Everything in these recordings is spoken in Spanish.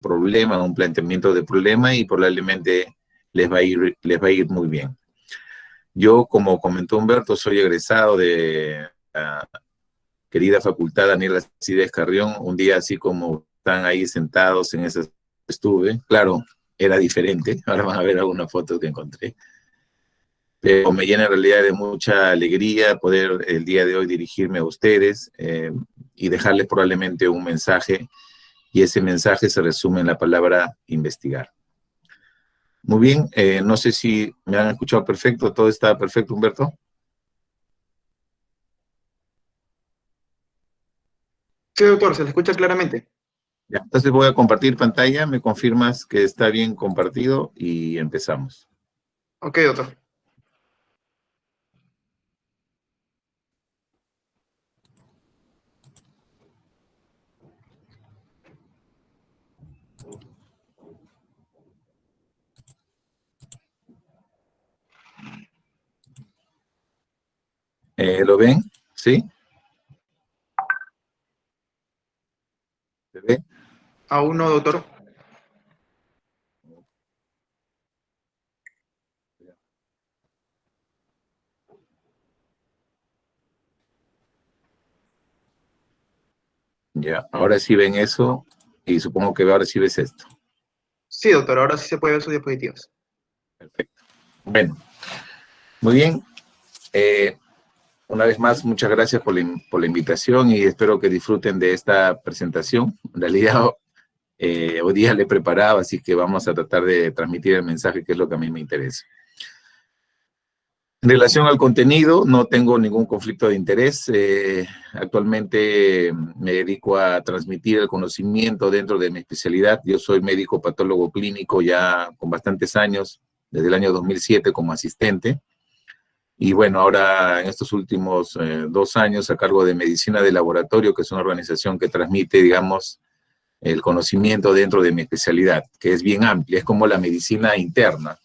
problema, un planteamiento de problema y probablemente les va a ir muy bien. Yo, como comentó Humberto, soy egresado de la querida Facultad Daniel Alcides Carrión. Un día así como están ahí sentados en ese estuve, claro, era diferente, ahora van a ver alguna foto que encontré, pero me llena en realidad de mucha alegría poder el día de hoy dirigirme a ustedes y dejarles probablemente un mensaje, y ese mensaje se resume en la palabra investigar. Muy bien, no sé si me han escuchado perfecto, todo está perfecto, Humberto. Sí, doctor, se le escucha claramente. Ya, entonces voy a compartir pantalla, me confirmas que está bien compartido y empezamos. Ok, doctor. ¿Lo ven? ¿Sí? ¿Se ve? Aún no, doctor. Ya, ahora sí ven eso y supongo que ahora sí ves esto. Sí, doctor, ahora sí se puede ver sus dispositivos. Perfecto. Bueno, muy bien. Una vez más, muchas gracias por la invitación y espero que disfruten de esta presentación. En realidad, hoy día le he preparado, así que vamos a tratar de transmitir el mensaje, que es lo que a mí me interesa. En relación al contenido, no tengo ningún conflicto de interés. Actualmente me dedico a transmitir el conocimiento dentro de mi especialidad. Yo soy médico patólogo clínico ya con bastantes años, desde el año 2007 como asistente. Y bueno, ahora en estos últimos 2 años a cargo de Medicina de Laboratorio, que es una organización que transmite, digamos, el conocimiento dentro de mi especialidad, que es bien amplia, es como la medicina interna.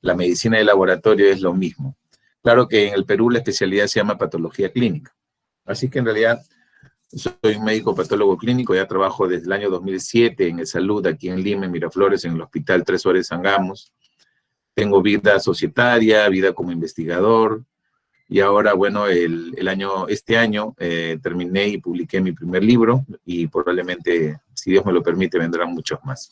La medicina de laboratorio es lo mismo. Claro que en el Perú la especialidad se llama patología clínica. Así que en realidad soy un médico patólogo clínico, ya trabajo desde el año 2007 en el Salud, aquí en Lima, en Miraflores, en el Hospital 3 Horas Sangamos. Tengo vida societaria, vida como investigador, y ahora, bueno, este año terminé y publiqué mi primer libro, y probablemente, si Dios me lo permite, vendrán muchos más.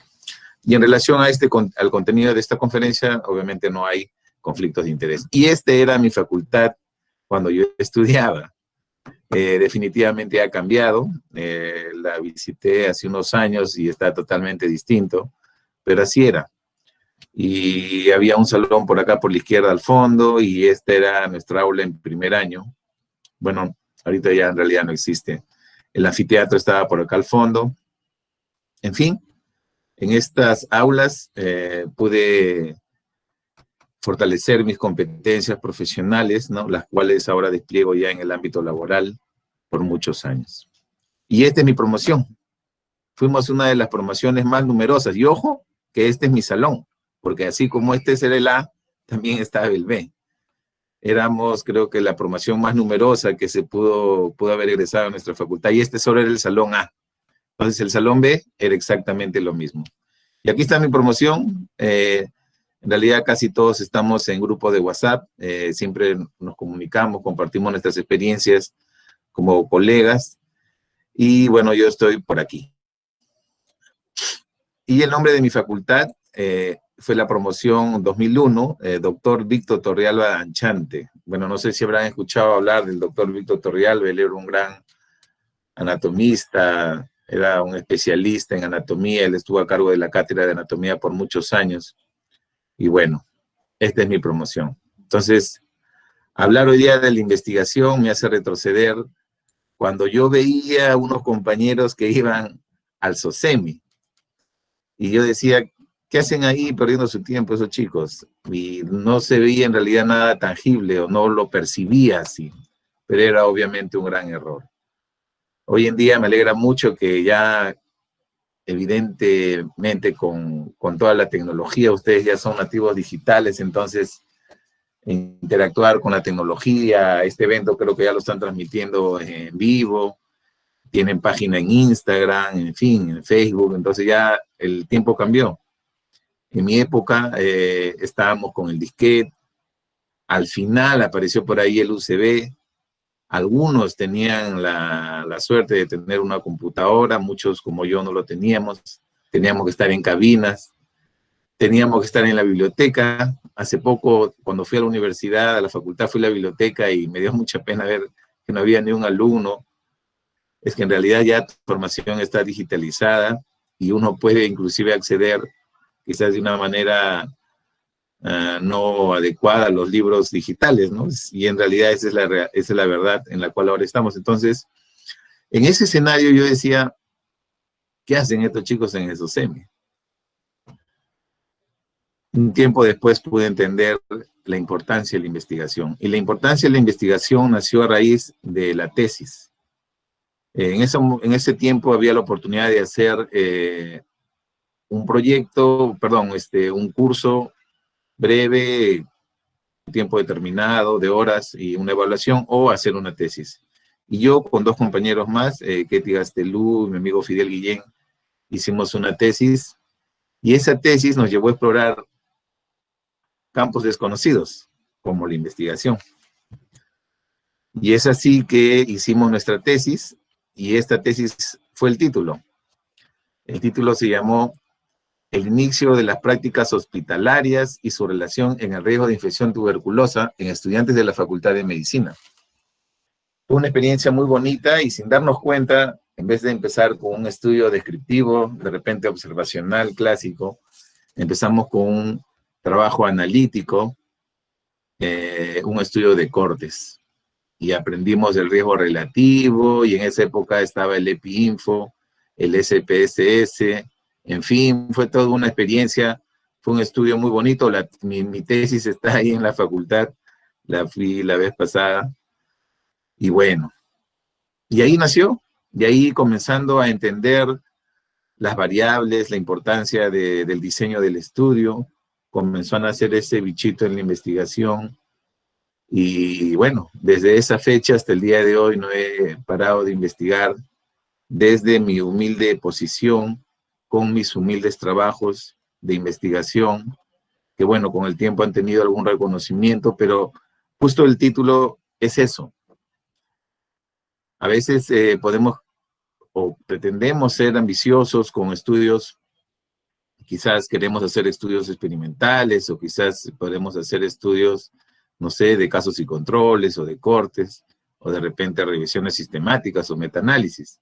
Y en relación a al contenido de esta conferencia, obviamente no hay conflictos de interés. Y era mi facultad cuando yo estudiaba. Definitivamente ha cambiado. La visité hace unos años y está totalmente distinto, pero así era. Y había un salón por acá por la izquierda al fondo, y esta era nuestra aula en primer año. Bueno, ahorita ya en realidad no existe. El anfiteatro estaba por acá al fondo. En fin, en estas aulas pude fortalecer mis competencias profesionales, ¿no? Las cuales ahora despliego ya en el ámbito laboral por muchos años. Y esta es mi promoción. Fuimos una de las promociones más numerosas. Y ojo, que este es mi salón, porque así como este es el A, también estaba el B. Éramos, creo que, la promoción más numerosa que se pudo haber egresado a nuestra facultad, y este solo era el salón A. Entonces el salón B era exactamente lo mismo. Y aquí está mi promoción. En realidad casi todos estamos en grupo de WhatsApp, siempre nos comunicamos, compartimos nuestras experiencias como colegas, y bueno, yo estoy por aquí. Y el nombre de mi facultad fue la promoción 2001, doctor Víctor Torrealba Anchante. Bueno, no sé si habrán escuchado hablar del doctor Víctor Torrealba. Él era un gran anatomista, era un especialista en anatomía, él estuvo a cargo de la cátedra de anatomía por muchos años. Y bueno, esta es mi promoción. Entonces, hablar hoy día de la investigación me hace retroceder cuando yo veía a unos compañeros que iban al SOCEMI, y yo decía, ¿qué hacen ahí perdiendo su tiempo esos chicos? Y no se veía en realidad nada tangible, o no lo percibía así, pero era obviamente un gran error. Hoy en día me alegra mucho que ya, evidentemente, con toda la tecnología, ustedes ya son nativos digitales, entonces interactuar con la tecnología, este evento creo que ya lo están transmitiendo en vivo, tienen página en Instagram, en fin, en Facebook, entonces ya el tiempo cambió. En mi época estábamos con el disquete, al final apareció por ahí el USB, algunos tenían la suerte de tener una computadora, muchos como yo no lo teníamos que estar en cabinas, teníamos que estar en la biblioteca. Hace poco, cuando fui a la universidad, a la facultad, fui a la biblioteca y me dio mucha pena ver que no había ni un alumno. Es que en realidad ya tu formación está digitalizada y uno puede inclusive acceder quizás de una manera no adecuada a los libros digitales, ¿no? Y en realidad esa es la verdad en la cual ahora estamos. Entonces, en ese escenario yo decía, ¿qué hacen estos chicos en el SOCEMI? Un tiempo después pude entender la importancia de la investigación. Y la importancia de la investigación nació a raíz de la tesis. En ese tiempo había la oportunidad de hacer un proyecto, perdón, un curso breve, tiempo determinado, de horas y una evaluación, o hacer una tesis. Y yo con dos compañeros más, Ketty Gastelú y mi amigo Fidel Guillén, hicimos una tesis, y esa tesis nos llevó a explorar campos desconocidos, como la investigación. Y es así que hicimos nuestra tesis, y esta tesis fue el título. El título se llamó El inicio de las prácticas hospitalarias y su relación en el riesgo de infección tuberculosa en estudiantes de la Facultad de Medicina. Fue una experiencia muy bonita y sin darnos cuenta, en vez de empezar con un estudio descriptivo, de repente observacional, clásico, empezamos con un trabajo analítico, un estudio de cortes. Y aprendimos el riesgo relativo, y en esa época estaba el EpiInfo, el SPSS, en fin, fue toda una experiencia, fue un estudio muy bonito. Mi tesis está ahí en la facultad, la fui la vez pasada, y bueno, y ahí nació, y ahí comenzando a entender las variables, la importancia del diseño del estudio, comenzó a nacer ese bichito en la investigación, y bueno, desde esa fecha hasta el día de hoy no he parado de investigar desde mi humilde posición, con mis humildes trabajos de investigación, que bueno, con el tiempo han tenido algún reconocimiento, pero justo el título es eso. A veces podemos o pretendemos ser ambiciosos con estudios, quizás queremos hacer estudios experimentales, o quizás podemos hacer estudios, no sé, de casos y controles, o de cortes, o de repente revisiones sistemáticas o metaanálisis.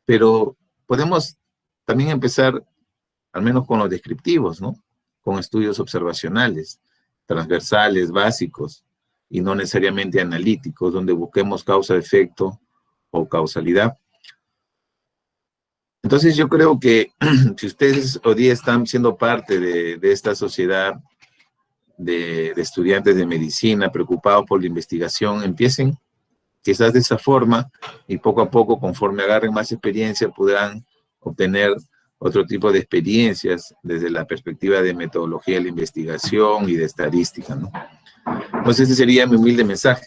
Pero podemos también empezar, al menos con los descriptivos, ¿no? Con estudios observacionales, transversales, básicos, y no necesariamente analíticos, donde busquemos causa-efecto o causalidad. Entonces yo creo que si ustedes hoy día están siendo parte de esta sociedad de estudiantes de medicina preocupados por la investigación, empiecen quizás de esa forma, y poco a poco, conforme agarren más experiencia, podrán obtener otro tipo de experiencias desde la perspectiva de metodología de la investigación y de estadística, ¿no? Entonces ese sería mi humilde mensaje.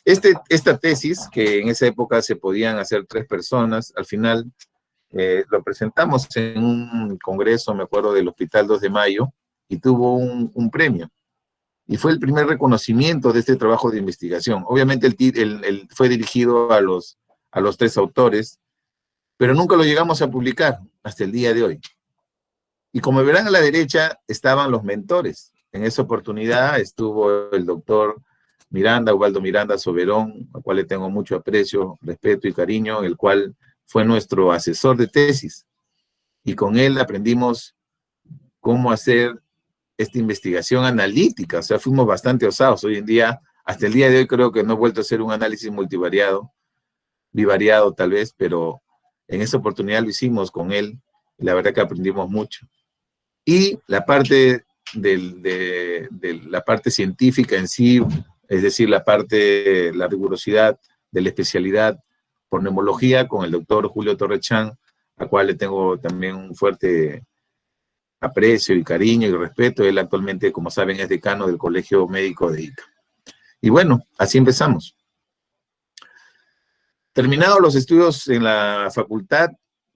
Esta tesis, que en esa época se podían hacer 3 personas, al final lo presentamos en un congreso, me acuerdo, del Hospital 2 de Mayo, y tuvo un premio. Y fue el primer reconocimiento de este trabajo de investigación. Obviamente fue dirigido a los 3 autores, pero nunca lo llegamos a publicar hasta el día de hoy. Y como verán a la derecha estaban los mentores. En esa oportunidad estuvo el doctor Miranda, Ubaldo Miranda Soberón, al cual le tengo mucho aprecio, respeto y cariño, el cual fue nuestro asesor de tesis. Y con él aprendimos cómo hacer esta investigación analítica. O sea, fuimos bastante osados. Hoy en día, hasta el día de hoy, creo que no he vuelto a hacer un análisis multivariado, bivariado tal vez, pero en esa oportunidad lo hicimos con él, y la verdad que aprendimos mucho. Y la parte de la parte científica en sí, es decir, la rigurosidad de la especialidad por neumología, con el doctor Julio Torrechán, al cual le tengo también un fuerte aprecio y cariño y respeto. Él actualmente, como saben, es decano del Colegio Médico de Ica. Y bueno, así empezamos. Terminados los estudios en la facultad,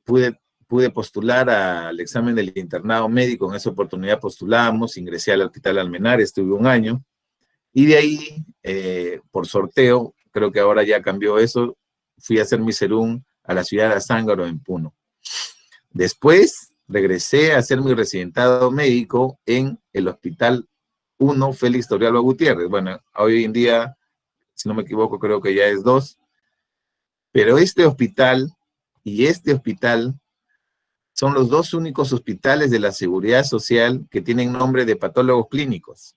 pude postular al examen del internado médico. En esa oportunidad postulamos, ingresé al Hospital Almenar, estuve un año, y de ahí, por sorteo, creo que ahora ya cambió eso, fui a hacer mi serum a la ciudad de Azángaro, en Puno. Después regresé a hacer mi residentado médico en el Hospital 1 Félix Torrealba Gutiérrez. Bueno, hoy en día, si no me equivoco, creo que ya es 2. Pero este hospital y este hospital son los dos únicos hospitales de la Seguridad Social que tienen nombre de patólogos clínicos.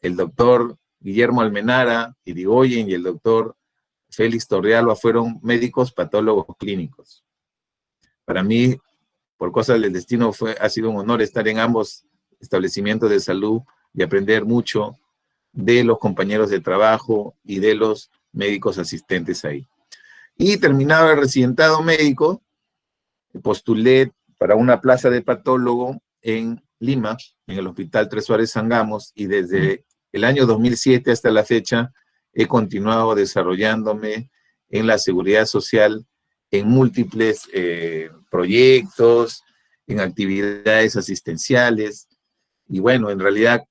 El doctor Guillermo Almenara Irigoyen y el doctor Félix Torrealba fueron médicos patólogos clínicos. Para mí, por cosas del destino, ha sido un honor estar en ambos establecimientos de salud y aprender mucho de los compañeros de trabajo y de los médicos asistentes ahí. Y terminado el residentado médico, postulé para una plaza de patólogo en Lima, en el Hospital Tres Suárez Sangamos, y desde el año 2007 hasta la fecha he continuado desarrollándome en la seguridad social, en múltiples proyectos, en actividades asistenciales. Y bueno, en realidad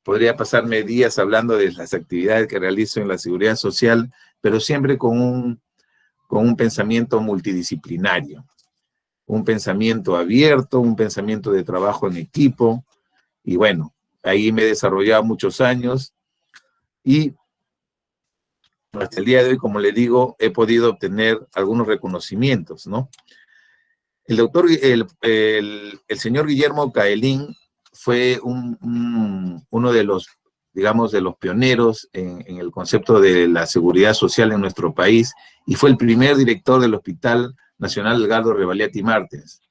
podría pasarme días hablando de las actividades que realizo en la seguridad social, pero siempre con un pensamiento multidisciplinario, un pensamiento abierto, un pensamiento de trabajo en equipo. Y bueno, ahí me he desarrollado muchos años y hasta el día de hoy, como le digo, he podido obtener algunos reconocimientos, ¿no? El señor Guillermo Caelín fue uno de los, digamos, de los pioneros en el concepto de la seguridad social en nuestro país, y fue el primer director del Hospital Nacional Edgardo Revalliati Martens.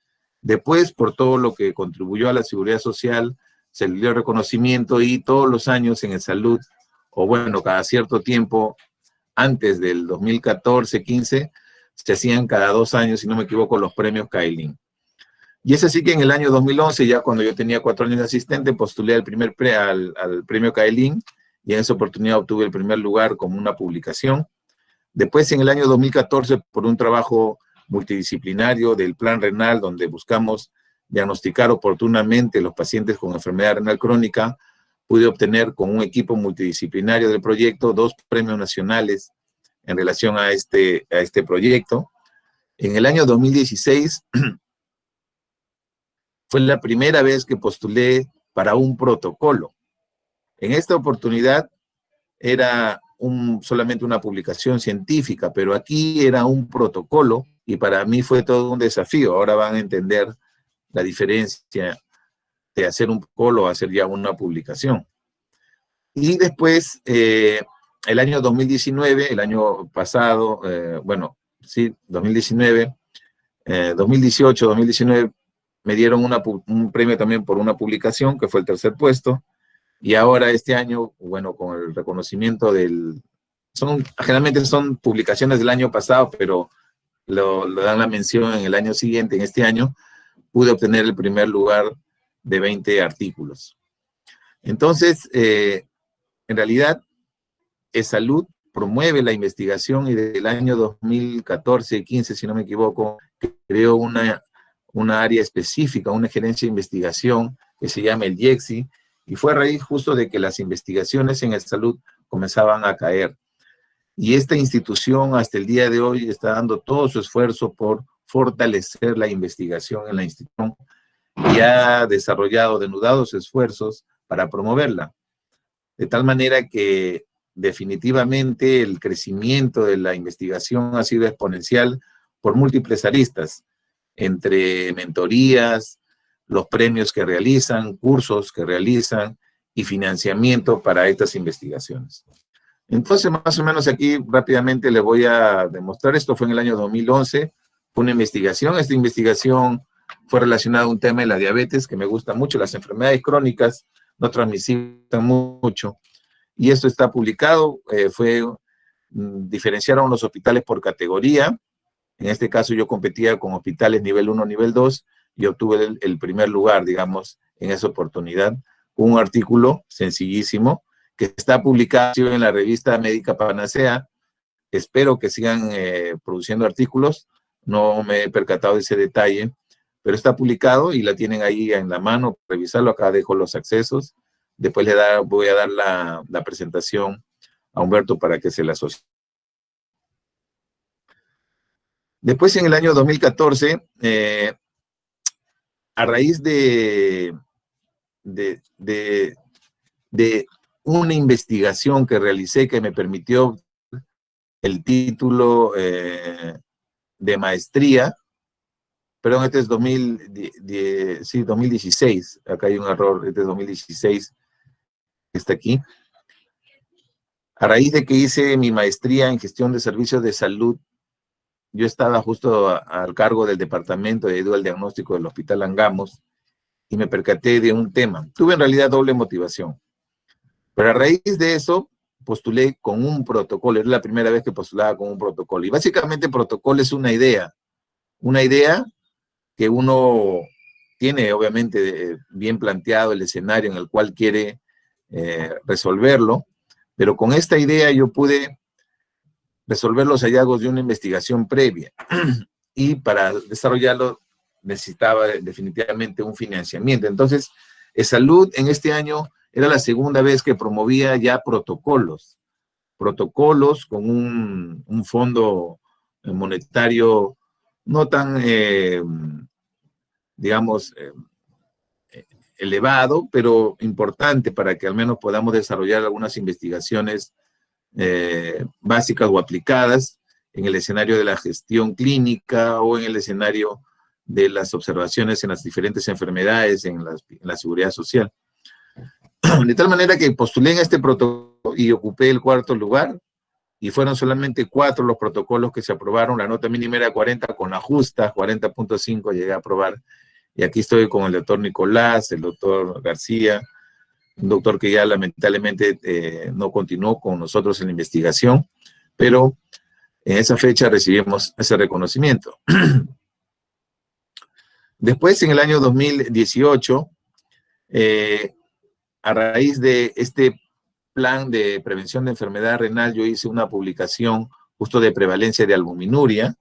Después, por todo lo que contribuyó a la seguridad social, se le dio reconocimiento, y todos los años en el salud, o bueno, cada cierto tiempo, antes del 2014-15, se hacían cada 2 años, si no me equivoco, los premios Caelín. Y es así que en el año 2011, ya cuando yo tenía 4 años de asistente, postulé al premio Caelín, y en esa oportunidad obtuve el primer lugar como una publicación. Después, en el año 2014, por un trabajo multidisciplinario del plan renal, donde buscamos diagnosticar oportunamente los pacientes con enfermedad renal crónica, pude obtener con un equipo multidisciplinario del proyecto 2 premios nacionales en relación a este proyecto. En el año 2016 fue la primera vez que postulé para un protocolo. En esta oportunidad era solamente una publicación científica, pero aquí era un protocolo, y para mí fue todo un desafío. Ahora van a entender la diferencia de hacer un protocolo a hacer ya una publicación. Y después, el año 2019, el año pasado, 2019, 2018, 2019, me dieron un premio también por una publicación, que fue el 3er puesto, y ahora este año, bueno, con el reconocimiento generalmente son publicaciones del año pasado, pero lo dan la mención en el año siguiente. En este año pude obtener el primer lugar de 20 artículos. Entonces, en realidad, ESalud promueve la investigación, y desde el año 2014-15, si no me equivoco, creó una área específica, una gerencia de investigación que se llama el IEXI, y fue a raíz justo de que las investigaciones en ESalud comenzaban a caer. Y esta institución hasta el día de hoy está dando todo su esfuerzo por fortalecer la investigación en la institución, y ha desarrollado denudados esfuerzos para promoverla. De tal manera que definitivamente el crecimiento de la investigación ha sido exponencial por múltiples aristas, entre mentorías, los premios que realizan, cursos que realizan y financiamiento para estas investigaciones. Entonces, más o menos aquí rápidamente les voy a demostrar. Esto fue en el año 2011, fue una investigación. Esta investigación fue relacionada a un tema de la diabetes que me gusta mucho, las enfermedades crónicas no transmisibles mucho. Y esto está publicado, diferenciaron los hospitales por categoría. En este caso yo competía con hospitales nivel 1, nivel 2, y obtuve el primer lugar, digamos, en esa oportunidad, con un artículo sencillísimo que está publicado en la revista Médica Panacea, espero que sigan produciendo artículos, no me he percatado de ese detalle, pero está publicado y la tienen ahí en la mano, revisarlo, acá dejo los accesos, después voy a dar la presentación a Humberto para que se la asocie. Después, en el año 2014, a raíz de una investigación que realicé que me permitió el título de maestría, perdón, este es 2016, acá hay un error, este es 2016, está aquí. A raíz de que hice mi maestría en gestión de servicios de salud, yo estaba justo al cargo del departamento de ayuda al diagnóstico del Hospital Angamos y me percaté de un tema. Tuve en realidad doble motivación, pero a raíz de eso postulé con un protocolo. Era la primera vez que postulaba con un protocolo. Y básicamente el protocolo es una idea que uno tiene obviamente bien planteado el escenario en el cual quiere resolverlo, pero con esta idea yo pude resolver los hallazgos de una investigación previa y para desarrollarlo necesitaba definitivamente un financiamiento. Entonces, Salud en este año era la segunda vez que promovía ya protocolos con un fondo monetario no tan, digamos, elevado, pero importante para que al menos podamos desarrollar algunas investigaciones básicas o aplicadas en el escenario de la gestión clínica o en el escenario de las observaciones en las diferentes enfermedades en la seguridad social. De tal manera que postulé en este protocolo y ocupé el cuarto lugar, y fueron solamente 4 los protocolos que se aprobaron. La nota mínima era 40, con la justa, 40.5 llegué a aprobar. Y aquí estoy con el doctor Nicolás, el doctor García, un doctor que ya lamentablemente no continuó con nosotros en la investigación, pero en esa fecha recibimos ese reconocimiento. Después, en el año 2018, a raíz de este plan de prevención de enfermedad renal, yo hice una publicación justo de prevalencia de albuminuria,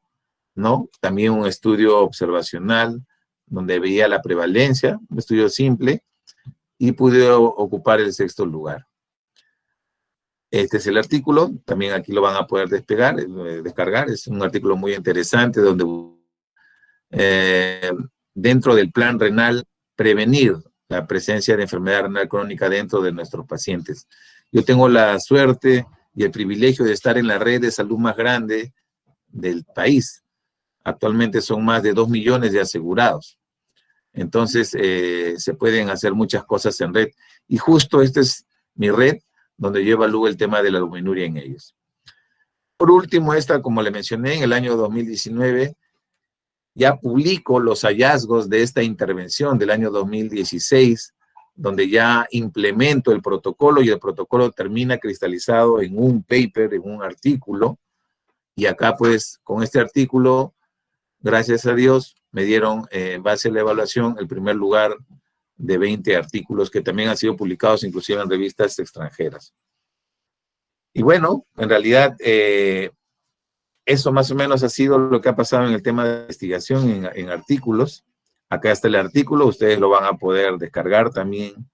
¿no? También un estudio observacional donde veía la prevalencia, un estudio simple, y pude ocupar el 6º lugar. Este es el artículo, también aquí lo van a poder descargar, es un artículo muy interesante donde dentro del plan renal prevenir la presencia de enfermedad renal crónica dentro de nuestros pacientes. Yo tengo la suerte y el privilegio de estar en la red de salud más grande del país. Actualmente son más de 2 millones de asegurados. Entonces, se pueden hacer muchas cosas en red. Y justo esta es mi red, donde yo evalúo el tema de la albuminuria en ellos. Por último, como le mencioné, en el año 2019, ya publico los hallazgos de esta intervención del año 2016, donde ya implemento el protocolo y el protocolo termina cristalizado en un paper, en un artículo. Y acá, pues, con este artículo, gracias a Dios, me dieron, en base a la evaluación, el primer lugar de 20 artículos que también han sido publicados inclusive en revistas extranjeras. Y bueno, en realidad, eso más o menos ha sido lo que ha pasado en el tema de investigación en artículos. Acá está el artículo, ustedes lo van a poder descargar también,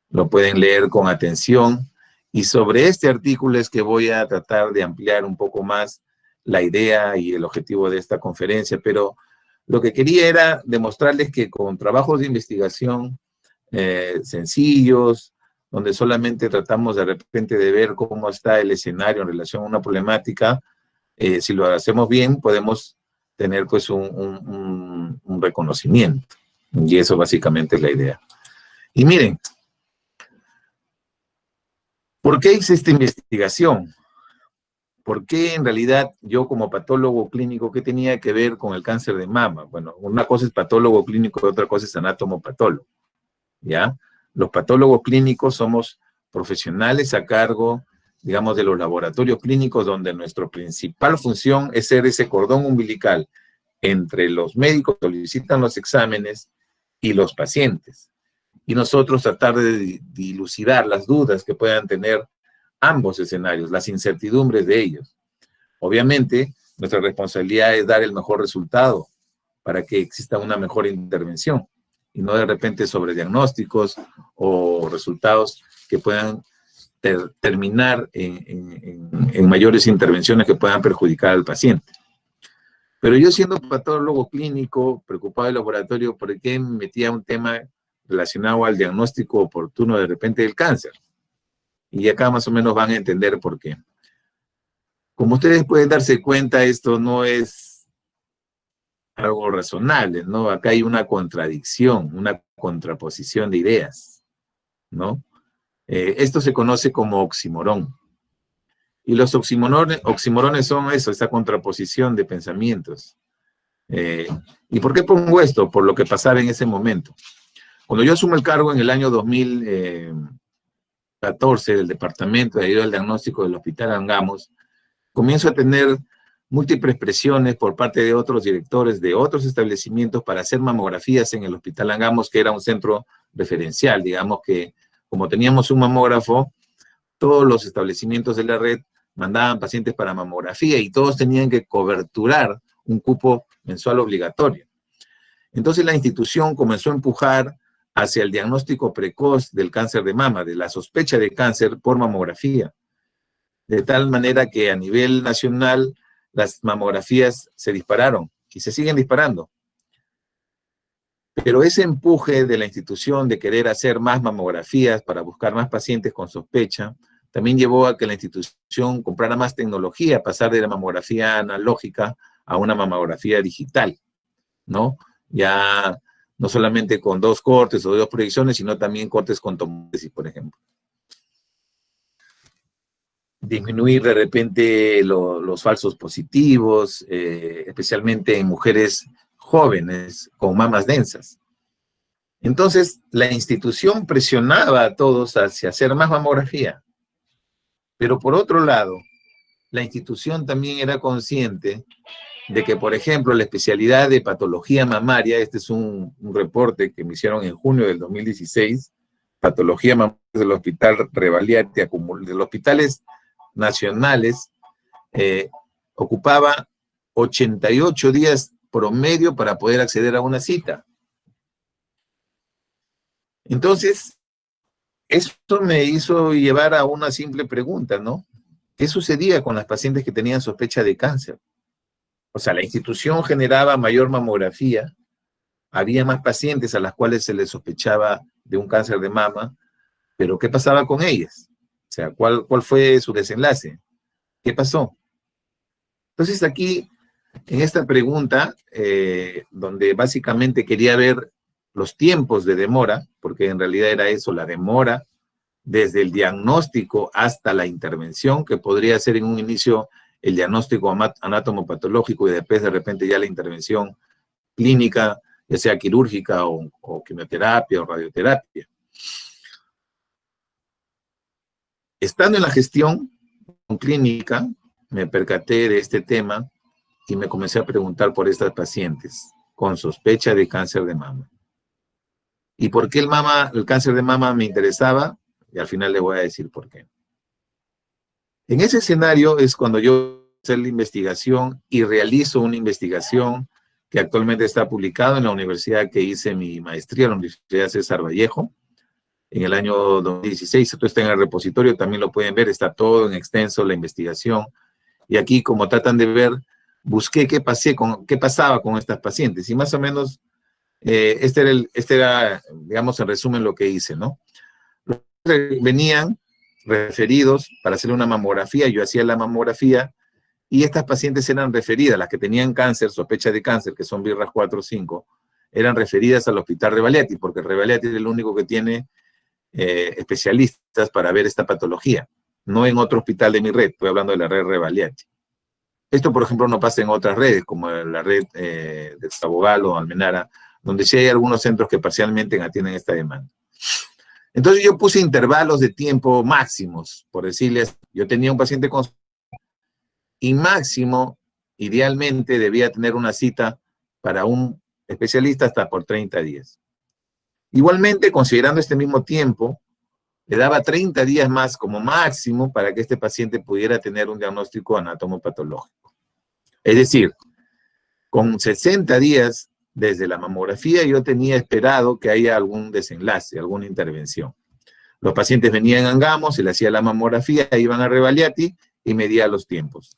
lo pueden leer con atención. Y sobre este artículo es que voy a tratar de ampliar un poco más la idea y el objetivo de esta conferencia, pero lo que quería era demostrarles que con trabajos de investigación sencillos, donde solamente tratamos de repente de ver cómo está el escenario en relación a una problemática, si lo hacemos bien, podemos tener pues un reconocimiento. Y eso básicamente es la idea. Y miren, ¿por qué hice esta investigación? ¿Por qué en realidad yo como patólogo clínico, qué tenía que ver con el cáncer de mama? Bueno, una cosa es patólogo clínico y otra cosa es anatomopatólogo, ¿ya? Los patólogos clínicos somos profesionales a cargo, digamos, de los laboratorios clínicos donde nuestra principal función es ser ese cordón umbilical entre los médicos que solicitan los exámenes y los pacientes. Y nosotros tratar de dilucidar las dudas que puedan tener ambos escenarios, las incertidumbres de ellos. Obviamente, nuestra responsabilidad es dar el mejor resultado para que exista una mejor intervención y no de repente sobre diagnósticos o resultados que puedan terminar en mayores intervenciones que puedan perjudicar al paciente. Pero yo siendo patólogo clínico, preocupado del laboratorio, ¿por qué me metía un tema relacionado al diagnóstico oportuno de repente del cáncer? Y acá más o menos van a entender por qué. Como ustedes pueden darse cuenta, esto no es algo razonable, ¿no? Acá hay una contradicción, una contraposición de ideas, ¿no? Esto se conoce como oxímoron. Y los oxímorones son eso, esa contraposición de pensamientos. ¿Y por qué pongo esto? Por lo que pasaba en ese momento. Cuando yo asumo el cargo en el año 2014 del Departamento de Ayuda al Diagnóstico del Hospital Angamos, comienzo a tener múltiples presiones por parte de otros directores de otros establecimientos para hacer mamografías en el Hospital Angamos, que era un centro referencial. Digamos que como teníamos un mamógrafo, todos los establecimientos de la red mandaban pacientes para mamografía y todos tenían que coberturar un cupo mensual obligatorio. Entonces la institución comenzó a empujar hacia el diagnóstico precoz del cáncer de mama, de la sospecha de cáncer por mamografía. De tal manera que a nivel nacional las mamografías se dispararon y se siguen disparando. Pero ese empuje de la institución de querer hacer más mamografías para buscar más pacientes con sospecha, también llevó a que la institución comprara más tecnología, pasar de la mamografía analógica a una mamografía digital, ¿no? Ya no solamente con 2 cortes o 2 proyecciones, sino también cortes con tomótesis, por ejemplo. Disminuir de repente los falsos positivos, especialmente en mujeres jóvenes con mamas densas. Entonces, la institución presionaba a todos hacia hacer más mamografía. Pero por otro lado, la institución también era consciente de que, por ejemplo, la especialidad de patología mamaria, este es un reporte que me hicieron en junio del 2016, patología mamaria del Hospital Revalliati, de los hospitales nacionales, ocupaba 88 días promedio para poder acceder a una cita. Entonces, esto me hizo llevar a una simple pregunta, ¿no? ¿Qué sucedía con las pacientes que tenían sospecha de cáncer? O sea, la institución generaba mayor mamografía, había más pacientes a las cuales se les sospechaba de un cáncer de mama, pero ¿qué pasaba con ellas? O sea, ¿cuál fue su desenlace? ¿Qué pasó? Entonces aquí, en esta pregunta, donde básicamente quería ver los tiempos de demora, porque en realidad era eso, la demora desde el diagnóstico hasta la intervención, que podría ser en un inicio el diagnóstico anatomopatológico y después de repente ya la intervención clínica, ya sea quirúrgica o quimioterapia o radioterapia. Estando en la gestión clínica, me percaté de este tema y me comencé a preguntar por estas pacientes con sospecha de cáncer de mama. ¿Y por qué el cáncer de mama me interesaba? Y al final le voy a decir por qué. En ese escenario es cuando yo hago la investigación y realizo una investigación que actualmente está publicado en la universidad que hice mi maestría, la Universidad César Vallejo, en el año 2016. Esto está en el repositorio, también lo pueden ver, está todo en extenso la investigación. Y aquí, como tratan de ver, busqué qué pasaba con estas pacientes. Y más o menos, este era, digamos, en resumen lo que hice, ¿no? Venían referidos para hacer una mamografía, yo hacía la mamografía, y estas pacientes eran referidas, las que tenían cáncer, sospecha de cáncer, que son BRAF 4 o 5, eran referidas al Hospital Revalliati, porque Revalliati es el único que tiene especialistas para ver esta patología, no en otro hospital de mi red, estoy hablando de la red Revalliati. Esto, por ejemplo, no pasa en otras redes, como la red de Sabogal o Almenara, donde sí hay algunos centros que parcialmente atienden esta demanda. Entonces yo puse intervalos de tiempo máximos, por decirles, yo tenía un paciente con... y máximo, idealmente, debía tener una cita para un especialista hasta por 30 días. Igualmente, considerando este mismo tiempo, le daba 30 días más como máximo para que este paciente pudiera tener un diagnóstico anatomopatológico. Es decir, con 60 días desde la mamografía yo tenía esperado que haya algún desenlace, alguna intervención. Los pacientes venían a Angamos, se le hacía la mamografía, iban a Revalliati y medía los tiempos.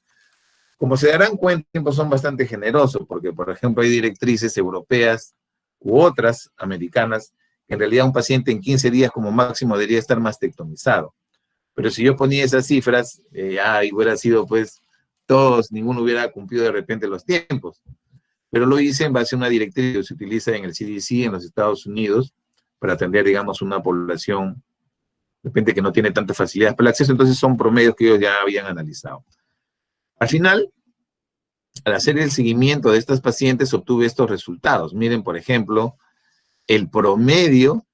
Como se darán cuenta, los tiempos son bastante generosos, porque, por ejemplo, hay directrices europeas u otras americanas que en realidad un paciente en 15 días como máximo debería estar mastectomizado. Pero si yo ponía esas cifras, y hubiera sido, pues, todos, ninguno hubiera cumplido de repente los tiempos. Pero lo hice en base a una directriz que se utiliza en el CDC en los Estados Unidos para atender, digamos, una población de repente que no tiene tantas facilidades para el acceso, entonces son promedios que ellos ya habían analizado. Al final, al hacer el seguimiento de estas pacientes, obtuve estos resultados. Miren, por ejemplo, el promedio,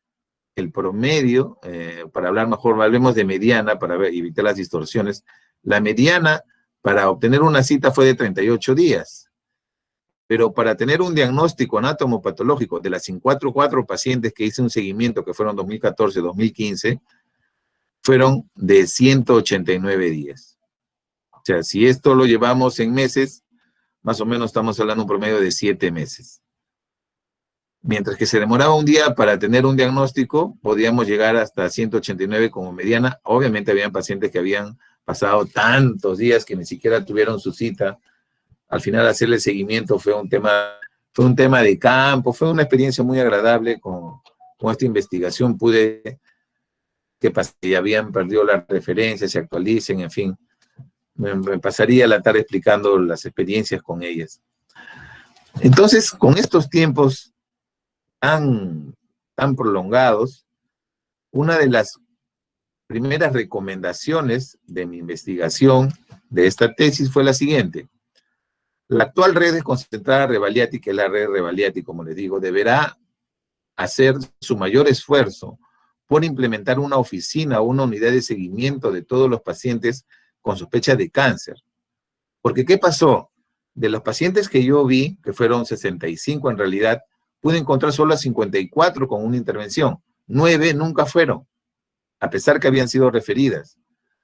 para hablar mejor, hablemos de mediana para evitar las distorsiones. La mediana para obtener una cita fue de 38 días. Pero para tener un diagnóstico anatomopatológico de las 54 pacientes que hice un seguimiento, que fueron 2014-2015, fueron de 189 días. O sea, si esto lo llevamos en meses, más o menos estamos hablando de un promedio de 7 meses. Mientras que se demoraba un día para tener un diagnóstico, podíamos llegar hasta 189 como mediana. Obviamente habían pacientes que habían pasado tantos días que ni siquiera tuvieron su cita. Al final hacerle el seguimiento fue un tema de campo, fue una experiencia muy agradable con esta investigación. Pude que habían perdido las referencias, se actualicen, en fin. Me pasaría la tarde explicando las experiencias con ellas. Entonces, con estos tiempos tan prolongados, una de las primeras recomendaciones de mi investigación de esta tesis fue la siguiente. La actual red desconcentrada Revalliati, que es la red Revalliati, como les digo, deberá hacer su mayor esfuerzo por implementar una oficina o una unidad de seguimiento de todos los pacientes con sospecha de cáncer. Porque, ¿qué pasó? De los pacientes que yo vi, que fueron 65 en realidad, pude encontrar solo a 54 con una intervención. 9 nunca fueron, a pesar que habían sido referidas.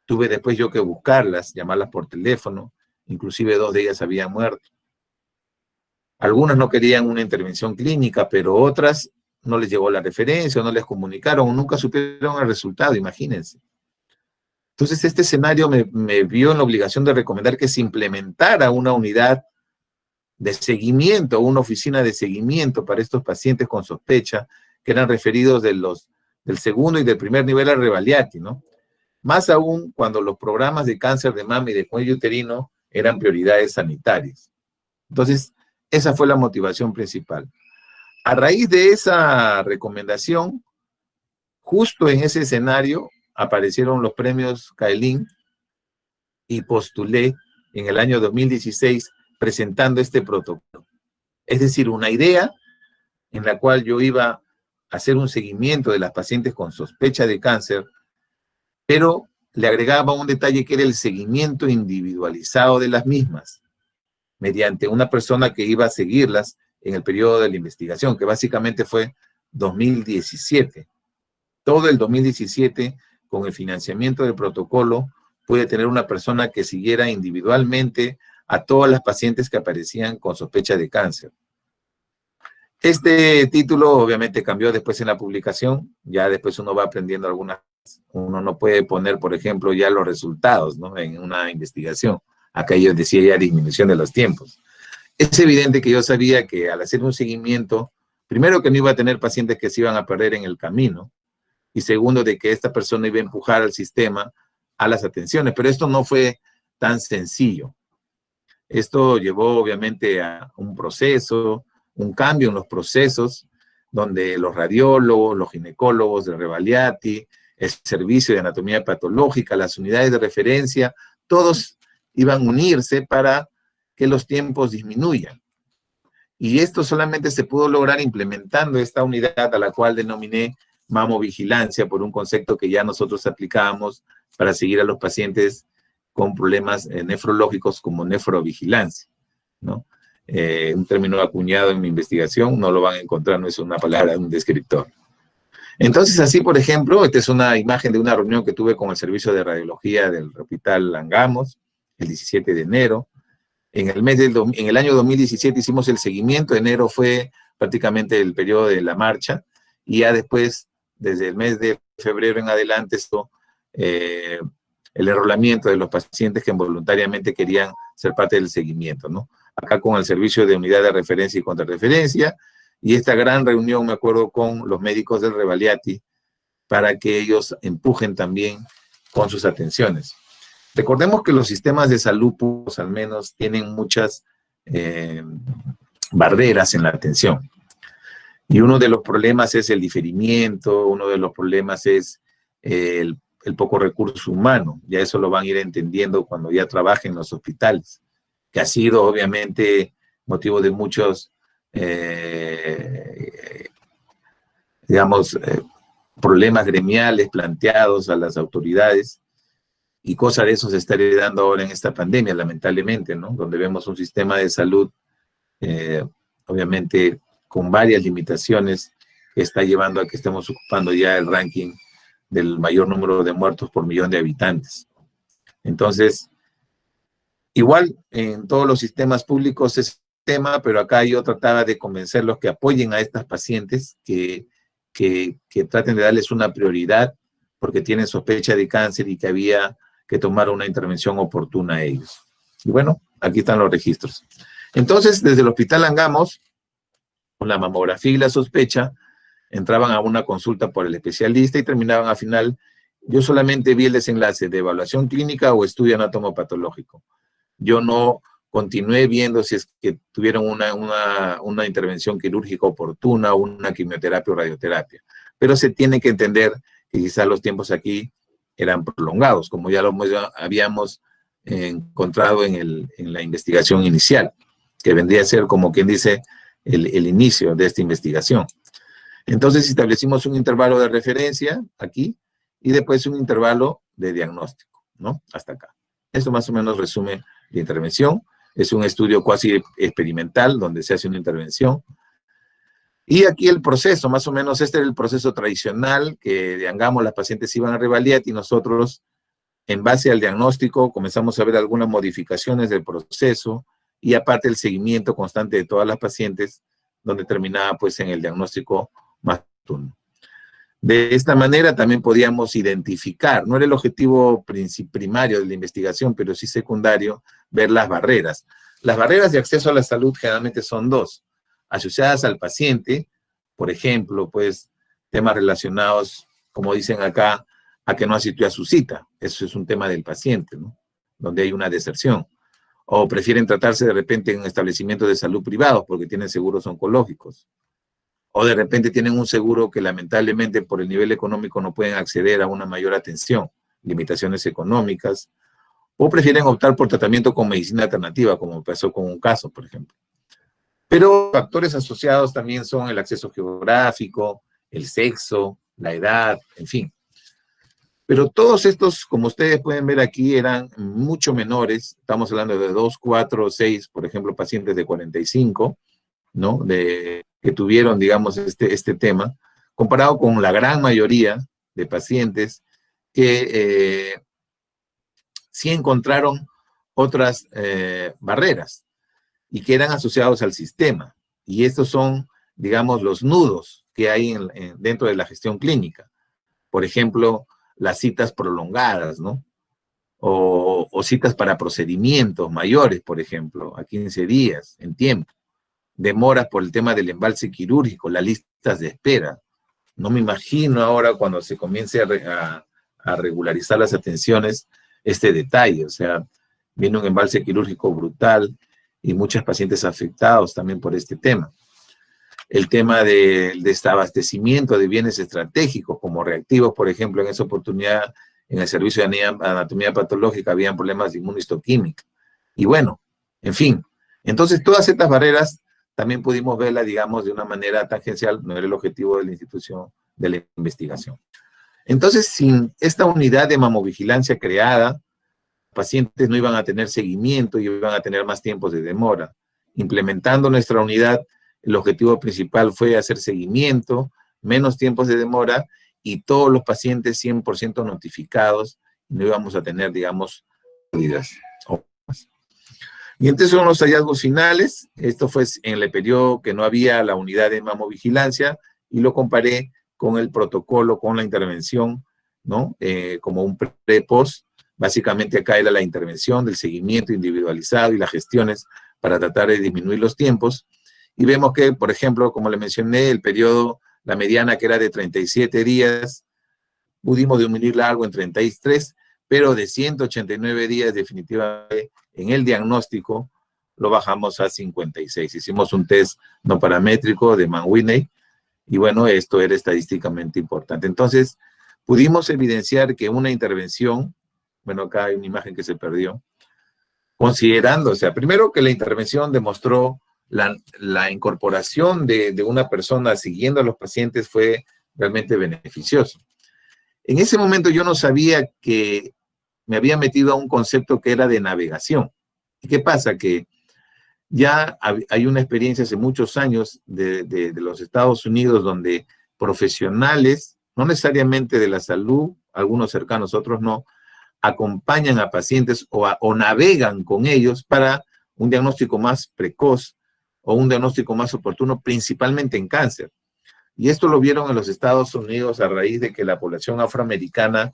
Tuve después yo que buscarlas, llamarlas por teléfono, inclusive 2 de ellas habían muerto. Algunas no querían una intervención clínica, pero otras no les llegó la referencia, o no les comunicaron, o nunca supieron el resultado, imagínense. Entonces, este escenario me vio en la obligación de recomendar que se implementara una unidad de seguimiento, una oficina de seguimiento para estos pacientes con sospecha, que eran referidos del segundo y del primer nivel a Revalliati, ¿no? Más aún cuando los programas de cáncer de mama y de cuello uterino eran prioridades sanitarias. Entonces, esa fue la motivación principal. A raíz de esa recomendación, justo en ese escenario, aparecieron los premios Caelin y postulé en el año 2016 presentando este protocolo. Es decir, una idea en la cual yo iba a hacer un seguimiento de las pacientes con sospecha de cáncer, pero le agregaba un detalle que era el seguimiento individualizado de las mismas, mediante una persona que iba a seguirlas en el periodo de la investigación, que básicamente fue 2017. Todo el 2017, con el financiamiento del protocolo, pude tener una persona que siguiera individualmente a todas las pacientes que aparecían con sospecha de cáncer. Este título obviamente cambió después en la publicación, ya después uno va aprendiendo algunas, uno no puede poner, por ejemplo, ya los resultados, ¿no?, en una investigación. Acá yo decía ya disminución de los tiempos. Es evidente que yo sabía que al hacer un seguimiento, primero que no iba a tener pacientes que se iban a perder en el camino, y segundo de que esta persona iba a empujar al sistema a las atenciones, pero esto no fue tan sencillo. Esto llevó obviamente a un proceso, un cambio en los procesos, donde los radiólogos, los ginecólogos de Revalliati, el servicio de anatomía patológica, las unidades de referencia, todos iban a unirse para que los tiempos disminuyan. Y esto solamente se pudo lograr implementando esta unidad a la cual denominé mamovigilancia, por un concepto que ya nosotros aplicábamos para seguir a los pacientes con problemas nefrológicos como nefrovigilancia, ¿no? Un término acuñado en mi investigación, no lo van a encontrar, no es una palabra de un descriptor. Entonces, así, por ejemplo, esta es una imagen de una reunión que tuve con el servicio de radiología del Hospital Angamos, el 17 de enero. En el año 2017 hicimos el seguimiento, enero fue prácticamente el periodo de la marcha, y ya después, desde el mes de febrero en adelante, el enrolamiento de los pacientes que voluntariamente querían ser parte del seguimiento, ¿no? Acá con el servicio de unidad de referencia y contrarreferencia, y esta gran reunión, me acuerdo, con los médicos del Revaliati, para que ellos empujen también con sus atenciones. Recordemos que los sistemas de salud, pues, al menos, tienen muchas barreras en la atención. Y uno de los problemas es el diferimiento, uno de los problemas es el poco recurso humano. Ya eso lo van a ir entendiendo cuando ya trabajen en los hospitales, que ha sido obviamente motivo de muchos, problemas gremiales planteados a las autoridades, y cosa de eso se está heredando ahora en esta pandemia, lamentablemente, ¿no? Donde vemos un sistema de salud, obviamente, con varias limitaciones, que está llevando a que estemos ocupando ya el ranking del mayor número de muertos por millón de habitantes. Entonces, igual en todos los sistemas públicos es tema, pero acá yo trataba de convencerlos que apoyen a estas pacientes, que traten de darles una prioridad porque tienen sospecha de cáncer y que había que tomar una intervención oportuna a ellos. Y bueno, aquí están los registros. Entonces, desde el Hospital Angamos, con la mamografía y la sospecha, entraban a una consulta por el especialista y terminaban al final. Yo solamente vi el desenlace de evaluación clínica o estudio anatomopatológico. Yo no continué viendo si es que tuvieron una intervención quirúrgica oportuna o una quimioterapia o radioterapia. Pero se tiene que entender que quizás los tiempos aquí eran prolongados, como ya lo habíamos encontrado en la investigación inicial, que vendría a ser, como quien dice, el inicio de esta investigación. Entonces establecimos un intervalo de referencia aquí y después un intervalo de diagnóstico, ¿no? Hasta acá. Esto más o menos resume la intervención. Es un estudio cuasi experimental donde se hace una intervención. Y aquí el proceso, más o menos este era el proceso tradicional, que de Angamos las pacientes iban a Revaliati y nosotros, en base al diagnóstico, comenzamos a ver algunas modificaciones del proceso y aparte el seguimiento constante de todas las pacientes, donde terminaba pues en el diagnóstico más oportuno. De esta manera también podíamos identificar, no era el objetivo primario de la investigación, pero sí secundario, ver las barreras. Las barreras de acceso a la salud generalmente son dos, asociadas al paciente, por ejemplo, pues temas relacionados, como dicen acá, a que no asistió a su cita. Eso es un tema del paciente, ¿no? Donde hay una deserción. O prefieren tratarse de repente en establecimientos de salud privados porque tienen seguros oncológicos. O de repente tienen un seguro que lamentablemente por el nivel económico no pueden acceder a una mayor atención, limitaciones económicas, o prefieren optar por tratamiento con medicina alternativa, como pasó con un caso, por ejemplo. Pero factores asociados también son el acceso geográfico, el sexo, la edad, en fin. Pero todos estos, como ustedes pueden ver aquí, eran mucho menores. Estamos hablando de 2, 4, 6, por ejemplo, pacientes de 45, ¿no? Que tuvieron, digamos, este tema, comparado con la gran mayoría de pacientes que sí encontraron otras barreras y que eran asociados al sistema. Y estos son, digamos, los nudos que hay dentro de la gestión clínica. Por ejemplo, las citas prolongadas, ¿no? O citas para procedimientos mayores, por ejemplo, a 15 días en tiempo. Demoras por el tema del embalse quirúrgico, las listas de espera. No me imagino ahora cuando se comience a regularizar las atenciones este detalle. O sea, viene un embalse quirúrgico brutal y muchos pacientes afectados también por este tema. El tema del desabastecimiento de bienes estratégicos como reactivos, por ejemplo, en esa oportunidad en el servicio de anatomía patológica habían problemas de inmunistoquímica. Y bueno, en fin. Entonces, todas estas barreras también pudimos verlas, digamos, de una manera tangencial, no era el objetivo de la institución de la investigación. Entonces, sin esta unidad de mamovigilancia creada, pacientes no iban a tener seguimiento y iban a tener más tiempos de demora. Implementando nuestra unidad, el objetivo principal fue hacer seguimiento menos tiempos de demora y todos los pacientes 100% notificados, no íbamos a tener, digamos, pérdidas. Y entonces son los hallazgos finales. Esto fue en el periodo que no había la unidad de mamovigilancia y lo comparé con el protocolo, con la intervención, ¿no? Como un pre-post. Básicamente acá era la intervención del seguimiento individualizado y las gestiones para tratar de disminuir los tiempos. Y vemos que, por ejemplo, como le mencioné, el periodo, la mediana que era de 37 días, pudimos disminuirla algo en 33, pero de 189 días definitivamente en el diagnóstico lo bajamos a 56. Hicimos un test no paramétrico de Mann-Whitney y bueno, esto era estadísticamente importante. Entonces, pudimos evidenciar que una intervención, bueno, acá hay una imagen que se perdió, considerando, o sea, primero que la intervención demostró la incorporación de una persona siguiendo a los pacientes fue realmente beneficioso. En ese momento yo no sabía que me había metido a un concepto que era de navegación. ¿Y qué pasa? Que ya hay una experiencia hace muchos años de los Estados Unidos donde profesionales, no necesariamente de la salud, algunos cercanos, otros no, acompañan a pacientes o navegan con ellos para un diagnóstico más precoz o un diagnóstico más oportuno, principalmente en cáncer. Y esto lo vieron en los Estados Unidos a raíz de que la población afroamericana,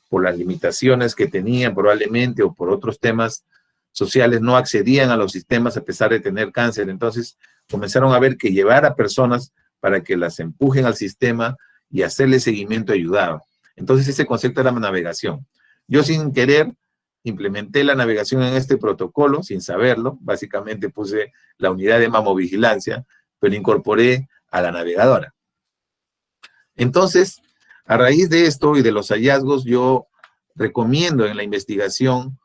por las limitaciones que tenían probablemente o por otros temas sociales, no accedían a los sistemas a pesar de tener cáncer. Entonces comenzaron a ver que llevar a personas para que las empujen al sistema y hacerle seguimiento ayudaba. Entonces ese concepto era navegación. Yo sin querer implementé la navegación en este protocolo, sin saberlo. Básicamente puse la unidad de mamovigilancia, pero incorporé a la navegadora. Entonces, a raíz de esto y de los hallazgos, yo recomiendo en la investigación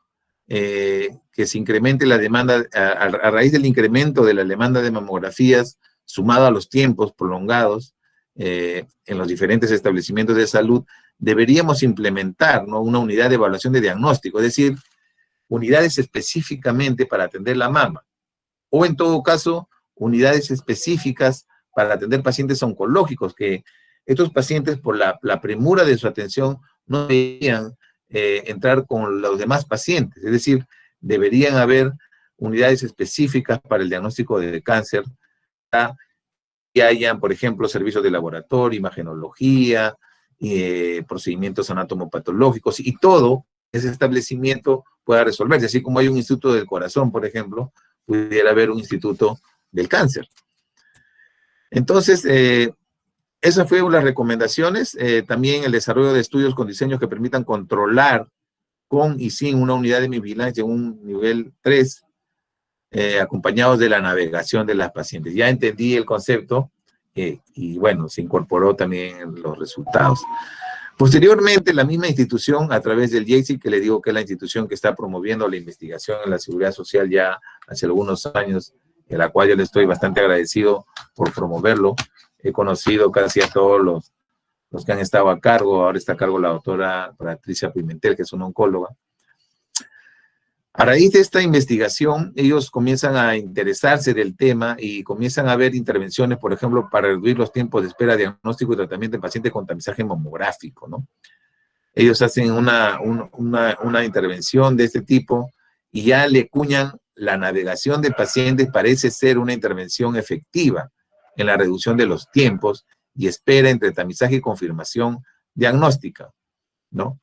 que se incremente la demanda, a raíz del incremento de la demanda de mamografías, sumado a los tiempos prolongados en los diferentes establecimientos de salud, deberíamos implementar, ¿no?, una unidad de evaluación de diagnóstico, es decir, unidades específicamente para atender la mama, o en todo caso, unidades específicas para atender pacientes oncológicos, que estos pacientes, por la premura de su atención, no deberían entrar con los demás pacientes. Es decir, deberían haber unidades específicas para el diagnóstico de cáncer, que hayan, por ejemplo, servicios de laboratorio, imagenología, procedimientos anatomopatológicos, y todo ese establecimiento pueda resolverse. Así como hay un instituto del corazón, por ejemplo, pudiera haber un instituto del cáncer. Entonces, esas fueron las recomendaciones. También el desarrollo de estudios con diseños que permitan controlar con y sin una unidad de vigilancia en un nivel 3, acompañados de la navegación de las pacientes. Ya entendí el concepto y bueno, se incorporó también los resultados. Posteriormente, la misma institución, a través del JACI, que le digo que es la institución que está promoviendo la investigación en la seguridad social ya hace algunos años, en la cual yo le estoy bastante agradecido por promoverlo. He conocido casi a todos los que han estado a cargo. Ahora está a cargo la doctora Patricia Pimentel, que es una oncóloga. A raíz de esta investigación, ellos comienzan a interesarse del tema y comienzan a ver intervenciones, por ejemplo, para reducir los tiempos de espera, diagnóstico y tratamiento de pacientes con tamizaje mamográfico, ¿no? Ellos hacen una intervención de este tipo y ya le cuñan la navegación de pacientes. Parece ser una intervención efectiva en la reducción de los tiempos y espera entre tamizaje y confirmación diagnóstica, ¿no?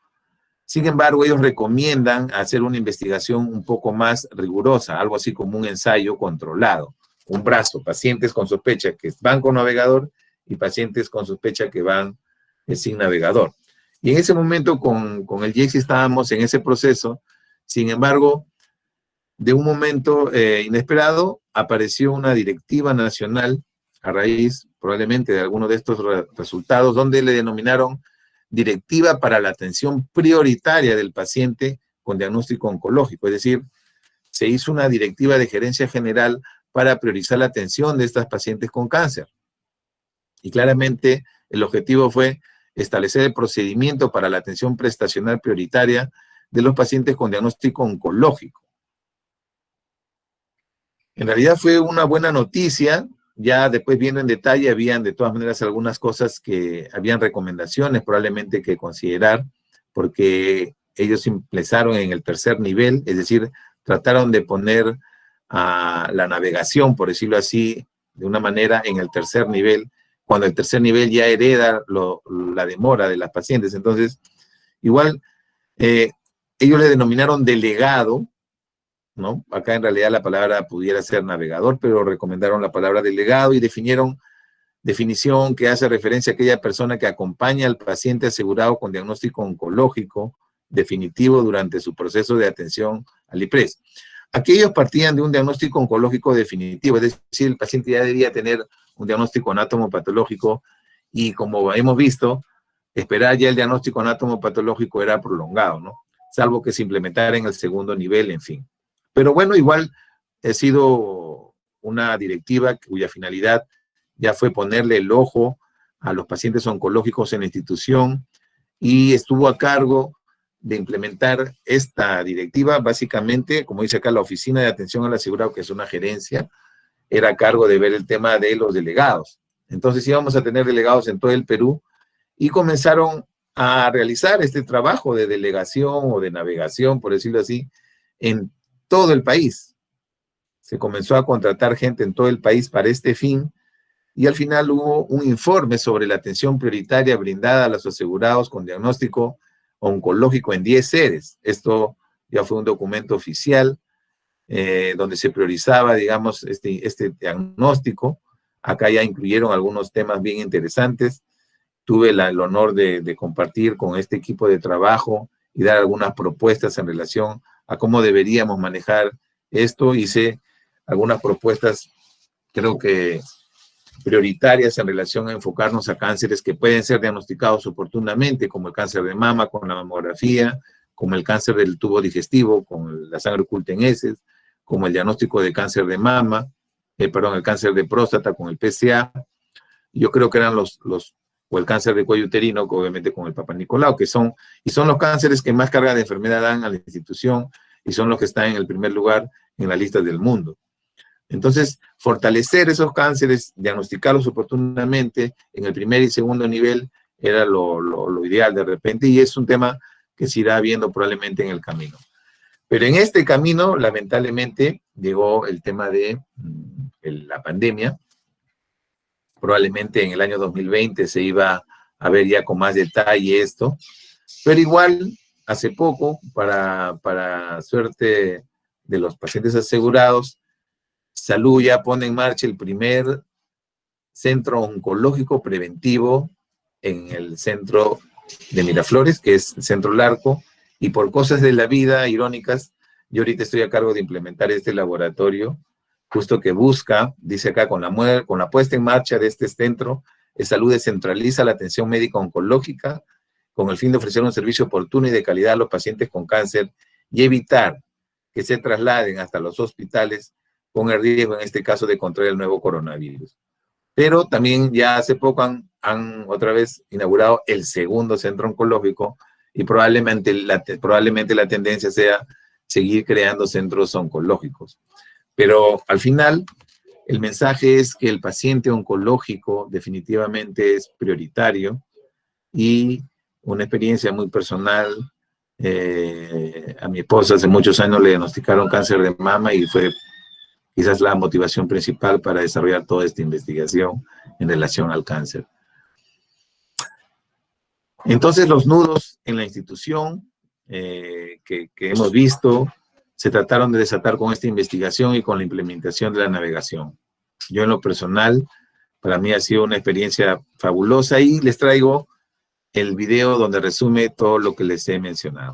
Sin embargo, ellos recomiendan hacer una investigación un poco más rigurosa, algo así como un ensayo controlado. Un brazo, pacientes con sospecha que van con navegador y pacientes con sospecha que van sin navegador. Y en ese momento con el JACI estábamos en ese proceso. Sin embargo, de un momento inesperado apareció una directiva nacional a raíz probablemente de alguno de estos resultados, donde le denominaron Directiva para la Atención Prioritaria del Paciente con Diagnóstico Oncológico. Es decir, se hizo una directiva de gerencia general para priorizar la atención de estas pacientes con cáncer. Y claramente el objetivo fue establecer el procedimiento para la atención prestacional prioritaria de los pacientes con diagnóstico oncológico. En realidad fue una buena noticia, ya después viendo en detalle, habían de todas maneras algunas cosas que habían recomendaciones probablemente que considerar, porque ellos empezaron en el tercer nivel, es decir, trataron de poner a la navegación, por decirlo así, de una manera en el tercer nivel, cuando el tercer nivel ya hereda la demora de las pacientes. Entonces, igual, ellos le denominaron delegado, ¿no? Acá en realidad la palabra pudiera ser navegador, pero recomendaron la palabra delegado y definieron definición que hace referencia a aquella persona que acompaña al paciente asegurado con diagnóstico oncológico definitivo durante su proceso de atención al IPRES. Aquellos partían de un diagnóstico oncológico definitivo, es decir, el paciente ya debía tener un diagnóstico anatomopatológico y como hemos visto, esperar ya el diagnóstico anatomopatológico era prolongado, ¿no? Salvo que se implementara en el segundo nivel, en fin. Pero bueno, igual ha sido una directiva cuya finalidad ya fue ponerle el ojo a los pacientes oncológicos en la institución y estuvo a cargo de implementar esta directiva, básicamente, como dice acá, la Oficina de Atención al Asegurado, que es una gerencia, era a cargo de ver el tema de los delegados. Entonces íbamos a tener delegados en todo el Perú y comenzaron a realizar este trabajo de delegación o de navegación, por decirlo así, en todo el país. Se comenzó a contratar gente en todo el país para este fin y al final hubo un informe sobre la atención prioritaria brindada a los asegurados con diagnóstico oncológico en 10 sedes. Esto ya fue un documento oficial donde se priorizaba, digamos, este diagnóstico. Acá ya incluyeron algunos temas bien interesantes. Tuve el honor de compartir con este equipo de trabajo y dar algunas propuestas en relación a cómo deberíamos manejar esto. Hice algunas propuestas, creo que prioritarias en relación a enfocarnos a cánceres que pueden ser diagnosticados oportunamente, como el cáncer de mama con la mamografía, como el cáncer del tubo digestivo con la sangre oculta en heces, como el diagnóstico de cáncer de mama, el cáncer de próstata con el PSA. Yo creo que eran o el cáncer de cuello uterino, obviamente con el Papa Nicolau, son los cánceres que más carga de enfermedad dan a la institución y son los que están en el primer lugar en la lista del mundo. Entonces, fortalecer esos cánceres, diagnosticarlos oportunamente en el primer y segundo nivel era lo ideal de repente y es un tema que se irá viendo probablemente en el camino. Pero en este camino, lamentablemente, llegó el tema de la pandemia. Probablemente en el año 2020 se iba a ver ya con más detalle esto, pero igual, hace poco, para suerte de los pacientes asegurados, Salud ya pone en marcha el primer centro oncológico preventivo en el centro de Miraflores, que es el Centro Larco, y por cosas de la vida irónicas, yo ahorita estoy a cargo de implementar este laboratorio, justo que busca, dice acá, con la puesta en marcha de este centro, Salud descentraliza la atención médica oncológica con el fin de ofrecer un servicio oportuno y de calidad a los pacientes con cáncer y evitar que se trasladen hasta los hospitales con el riesgo, en este caso, de contraer el nuevo coronavirus. Pero también ya hace poco han otra vez inaugurado el segundo centro oncológico y probablemente la tendencia sea seguir creando centros oncológicos. Pero al final, el mensaje es que el paciente oncológico definitivamente es prioritario y una experiencia muy personal. A mi esposa hace muchos años le diagnosticaron cáncer de mama y fue quizás la motivación principal para desarrollar toda esta investigación en relación al cáncer. Entonces, los nudos en la institución que hemos visto se trataron de desatar con esta investigación y con la implementación de la navegación. Yo en lo personal, para mí ha sido una experiencia fabulosa y les traigo el video donde resume todo lo que les he mencionado.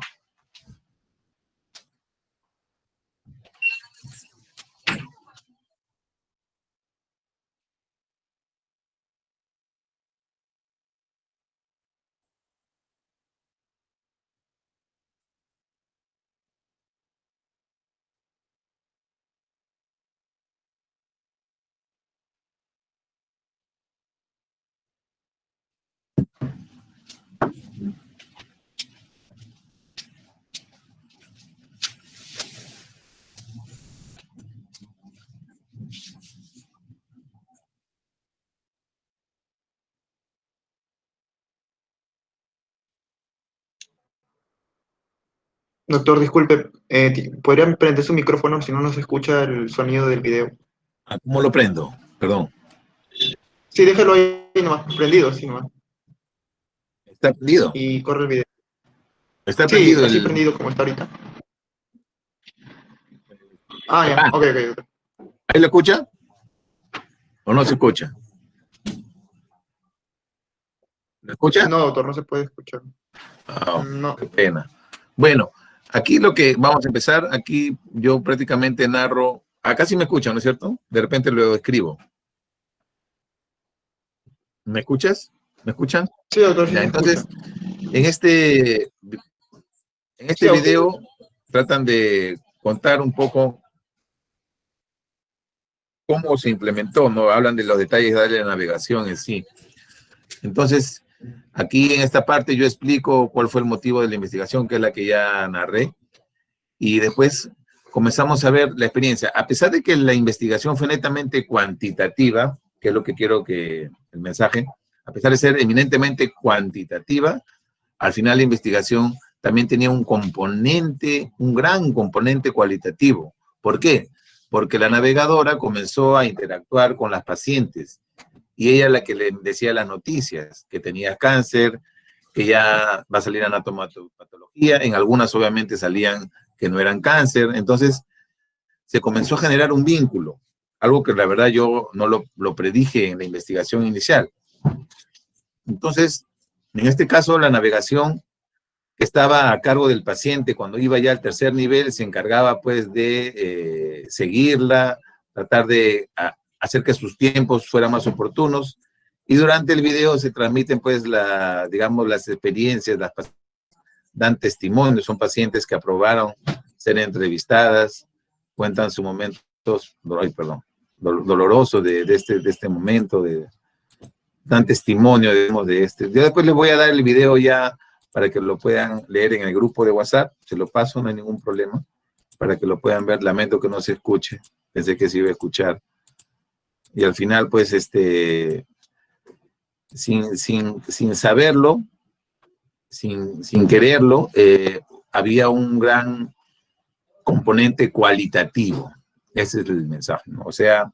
Doctor, disculpe, ¿podrían prender su micrófono si no nos escucha el sonido del video? Ah, ¿cómo lo prendo? Perdón. Sí, déjalo ahí nomás, prendido, sí nomás. ¿Está prendido? Y corre el video. ¿Está Sí, prendido así el...? prendido como está ahorita. Ah, ya, Ah, ok, ok, doctor. ¿ahí lo escucha? ¿O no se escucha? ¿Lo escucha? No, doctor, no se puede escuchar. Ah, No. qué pena. Bueno, aquí lo que vamos a empezar, aquí yo prácticamente narro, acá sí me escuchan, ¿no es cierto? De repente lo escribo. ¿Me escuchas? ¿Me escuchan? Sí, doctor, sí Ya, se escucha. entonces, en este, en Sí, este video tratan de contar un poco cómo se implementó, ¿no? Hablan de los detalles de la navegación en sí. Entonces, aquí en esta parte yo explico cuál fue el motivo de la investigación, que es la que ya narré, y después comenzamos a ver la experiencia. A pesar de que la investigación fue netamente cuantitativa, que es lo que quiero que el mensaje, a pesar de ser eminentemente cuantitativa, al final la investigación también tenía un componente, un gran componente cualitativo. ¿Por qué? Porque la navegadora comenzó a interactuar con las pacientes y ella es la que le decía las noticias, que tenía cáncer, que ya va a salir anatomopatología, en algunas obviamente salían que no eran cáncer, entonces se comenzó a generar un vínculo, algo que la verdad yo no lo predije en la investigación inicial. Entonces, en este caso, la navegación que estaba a cargo del paciente cuando iba ya al tercer nivel se encargaba pues de seguirla, tratar de hacer que sus tiempos fueran más oportunos, y durante el video se transmiten pues digamos las experiencias, dan testimonio, son pacientes que aprobaron ser entrevistadas, cuentan sus momentos, dolorosos de este momento, dan testimonio, digamos, de este. Yo después les voy a dar el video ya para que lo puedan leer en el grupo de WhatsApp, se lo paso, no hay ningún problema, para que lo puedan ver. Lamento que no se escuche, pensé que se iba a escuchar. Y al final, pues, sin saberlo, sin quererlo, había un gran componente cualitativo. Ese es el mensaje, ¿no? O sea,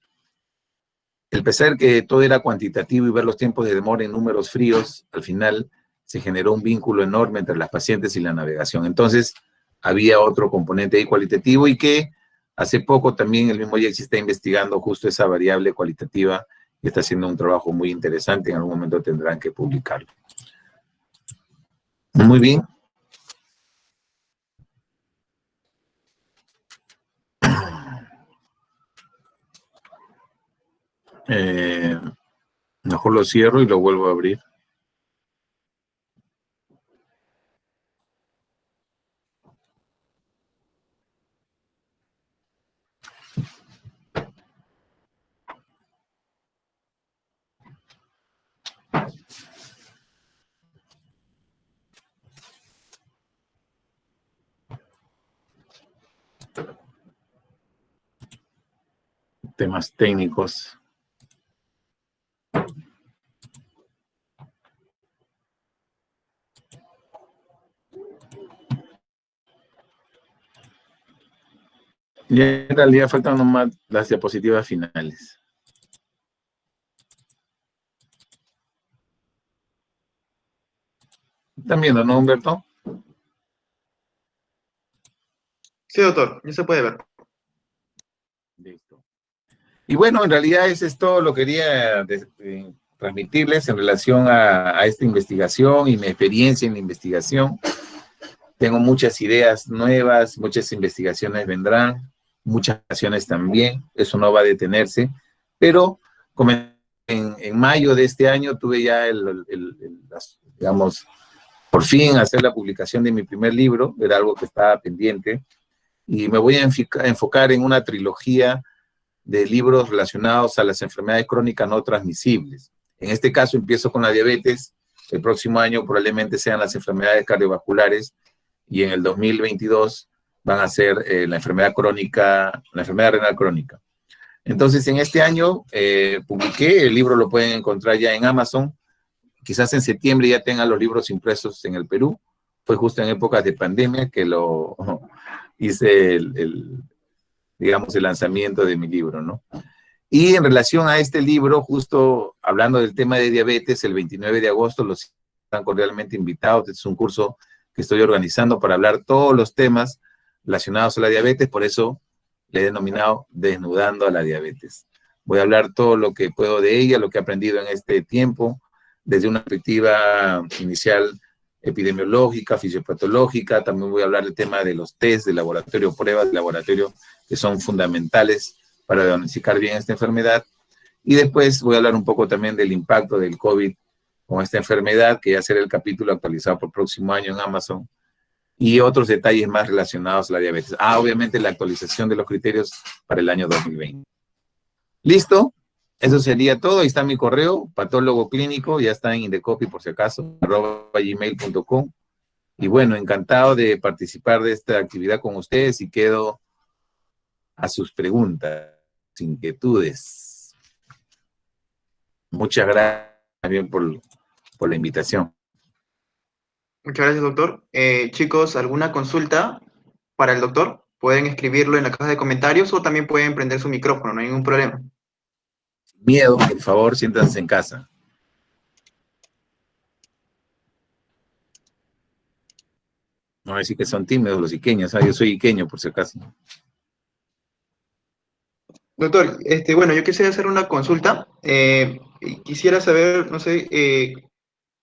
el pensar que todo era cuantitativo y ver los tiempos de demora en números fríos, al final se generó un vínculo enorme entre las pacientes y la navegación. Entonces, había otro componente ahí cualitativo y que hace poco también el mismo IEX está investigando justo esa variable cualitativa y está haciendo un trabajo muy interesante. En algún momento tendrán que publicarlo. Muy bien. Mejor lo cierro y lo vuelvo a abrir. Temas técnicos. Y en realidad faltan nomás las diapositivas finales. ¿Están viendo, no, Humberto? Sí, doctor, ya se puede ver. Listo. Y bueno, en realidad eso es todo lo que quería transmitirles en relación a esta investigación y mi experiencia en la investigación. Tengo muchas ideas nuevas, muchas investigaciones vendrán, muchas acciones también, eso no va a detenerse, pero como en mayo de este año tuve ya digamos, por fin hacer la publicación de mi primer libro, era algo que estaba pendiente, y me voy a enfocar en una trilogía de libros relacionados a las enfermedades crónicas no transmisibles. En este caso empiezo con la diabetes, el próximo año probablemente sean las enfermedades cardiovasculares y en el 2022 van a ser la enfermedad crónica, la enfermedad renal crónica. Entonces, en este año publiqué, el libro lo pueden encontrar ya en Amazon, quizás en septiembre ya tengan los libros impresos en el Perú, fue justo en épocas de pandemia que hice digamos, el lanzamiento de mi libro, ¿no? Y en relación a este libro, justo hablando del tema de diabetes, el 29 de agosto los están cordialmente invitados. Este es un curso que estoy organizando para hablar todos los temas relacionados a la diabetes, por eso le he denominado Desnudando a la Diabetes. Voy a hablar todo lo que puedo de ella, lo que he aprendido en este tiempo, desde una perspectiva inicial epidemiológica, fisiopatológica. También voy a hablar del tema de los test de laboratorio, pruebas de laboratorio, que son fundamentales para diagnosticar bien esta enfermedad. Y después voy a hablar un poco también del impacto del COVID con esta enfermedad, que ya será el capítulo actualizado por el próximo año en Amazon, y otros detalles más relacionados a la diabetes. Obviamente la actualización de los criterios para el año 2020. ¿Listo? Eso sería todo. Ahí está mi correo, patólogo clínico, ya está en Indecopy por si acaso, @gmail.com. Y bueno, encantado de participar de esta actividad con ustedes y quedo a sus preguntas, inquietudes. Muchas gracias también por la invitación. Muchas gracias, doctor. Chicos, ¿alguna consulta para el doctor? Pueden escribirlo en la caja de comentarios o también pueden prender su micrófono, no hay ningún problema. Miedo, por favor, siéntanse en casa. No decir que son tímidos los iqueños, yo soy iqueño por si acaso. Doctor, bueno, yo quisiera hacer una consulta. Quisiera saber, no sé,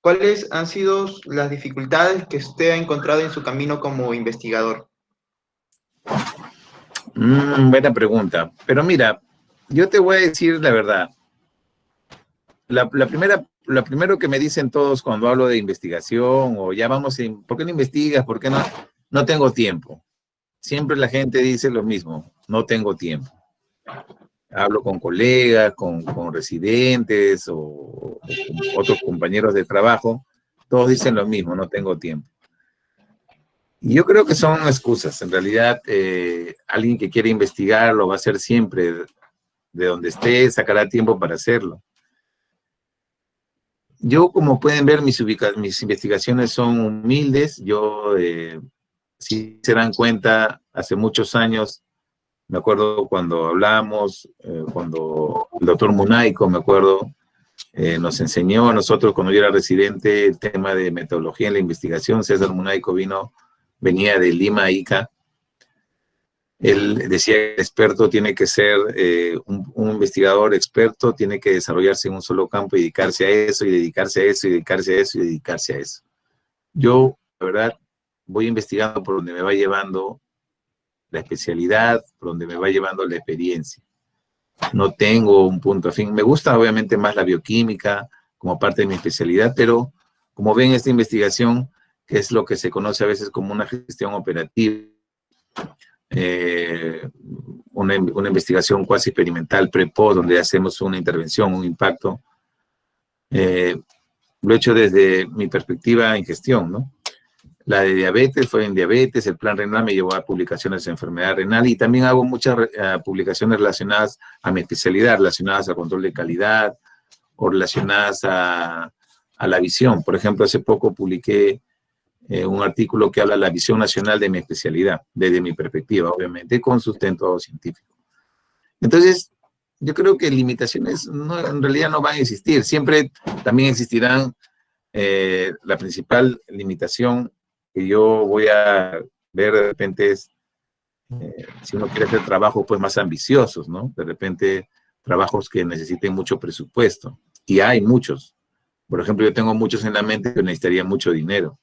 ¿cuáles han sido las dificultades que usted ha encontrado en su camino como investigador? Buena pregunta. Pero mira, yo te voy a decir la verdad. Lo primero que me dicen todos cuando hablo de investigación o ya vamos en, ¿por qué no investigas? ¿Por qué no? No tengo tiempo. Siempre la gente dice lo mismo, no tengo tiempo. Hablo con colegas, con residentes o con otros compañeros de trabajo, todos dicen lo mismo, no tengo tiempo. Y yo creo que son excusas. En realidad, alguien que quiere investigar lo va a hacer siempre, de donde esté, sacará tiempo para hacerlo. Yo, como pueden ver, mis investigaciones son humildes. Yo, si se dan cuenta, hace muchos años, me acuerdo cuando hablamos, cuando el doctor Munaico, me acuerdo, nos enseñó a nosotros, cuando yo era residente, el tema de metodología en la investigación. César Munaico venía de Lima, Ica. Él decía que el experto tiene que ser un investigador experto, tiene que desarrollarse en un solo campo y dedicarse a eso, y dedicarse a eso, y dedicarse a eso, y dedicarse a eso. Yo, la verdad, voy investigando por donde me va llevando la especialidad, por donde me va llevando la experiencia. No tengo un punto fin. Me gusta obviamente más la bioquímica como parte de mi especialidad, pero como ven, esta investigación, que es lo que se conoce a veces como una gestión operativa, una investigación cuasi experimental, pre-post, donde hacemos una intervención, un impacto, lo he hecho desde mi perspectiva en gestión, ¿no? La de diabetes fue en diabetes, el plan renal me llevó a publicaciones de enfermedad renal y también hago muchas publicaciones relacionadas a mi especialidad, relacionadas al control de calidad o relacionadas a la visión. Por ejemplo, hace poco publiqué un artículo que habla de la visión nacional de mi especialidad, desde mi perspectiva, obviamente, con sustento científico. Entonces, yo creo que limitaciones en realidad no van a existir. Siempre también existirán. La principal limitación que yo voy a ver de repente es si uno quiere hacer trabajos pues más ambiciosos, ¿no? De repente trabajos que necesiten mucho presupuesto. Y hay muchos. Por ejemplo, yo tengo muchos en la mente que necesitarían mucho dinero.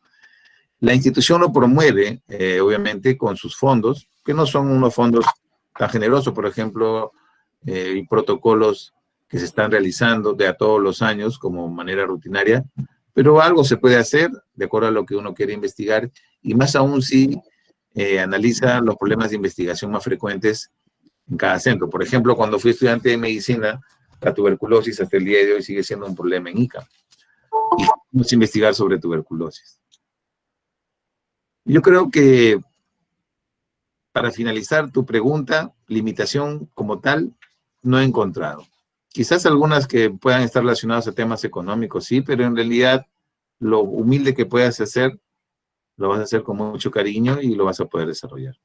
La institución lo promueve, obviamente, con sus fondos, que no son unos fondos tan generosos. Por ejemplo, hay protocolos que se están realizando de a todos los años como manera rutinaria, pero algo se puede hacer de acuerdo a lo que uno quiere investigar, y más aún si analiza los problemas de investigación más frecuentes en cada centro. Por ejemplo, cuando fui estudiante de medicina, la tuberculosis hasta el día de hoy sigue siendo un problema en Ica. Y vamos a investigar sobre tuberculosis. Yo creo que, para finalizar tu pregunta, limitación como tal no he encontrado. Quizás algunas que puedan estar relacionadas a temas económicos, sí, pero en realidad lo humilde que puedas hacer lo vas a hacer con mucho cariño y lo vas a poder desarrollar.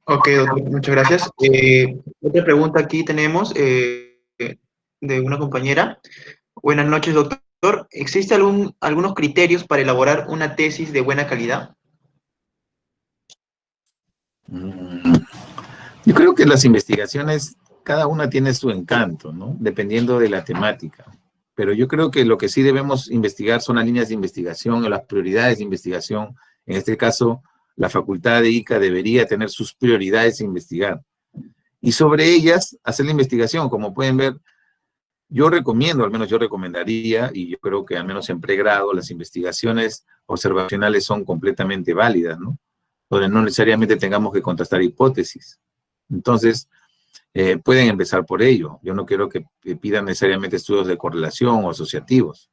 Ok, doctor, muchas gracias. Otra pregunta aquí tenemos de una compañera. Buenas noches, doctor. ¿Existe algunos criterios para elaborar una tesis de buena calidad? Mm, Yo creo que las investigaciones, cada una tiene su encanto, ¿no? Dependiendo de la temática. Pero yo creo que lo que sí debemos investigar son las líneas de investigación o las prioridades de investigación. En este caso, la Facultad de ICA debería tener sus prioridades a investigar. Y sobre ellas, hacer la investigación. Como pueden ver, yo recomiendo, al menos yo recomendaría, y yo creo que al menos en pregrado, las investigaciones observacionales son completamente válidas, ¿no? Donde no necesariamente tengamos que contrastar hipótesis. Entonces, pueden empezar por ello. Yo no quiero que pidan necesariamente estudios de correlación o asociativos.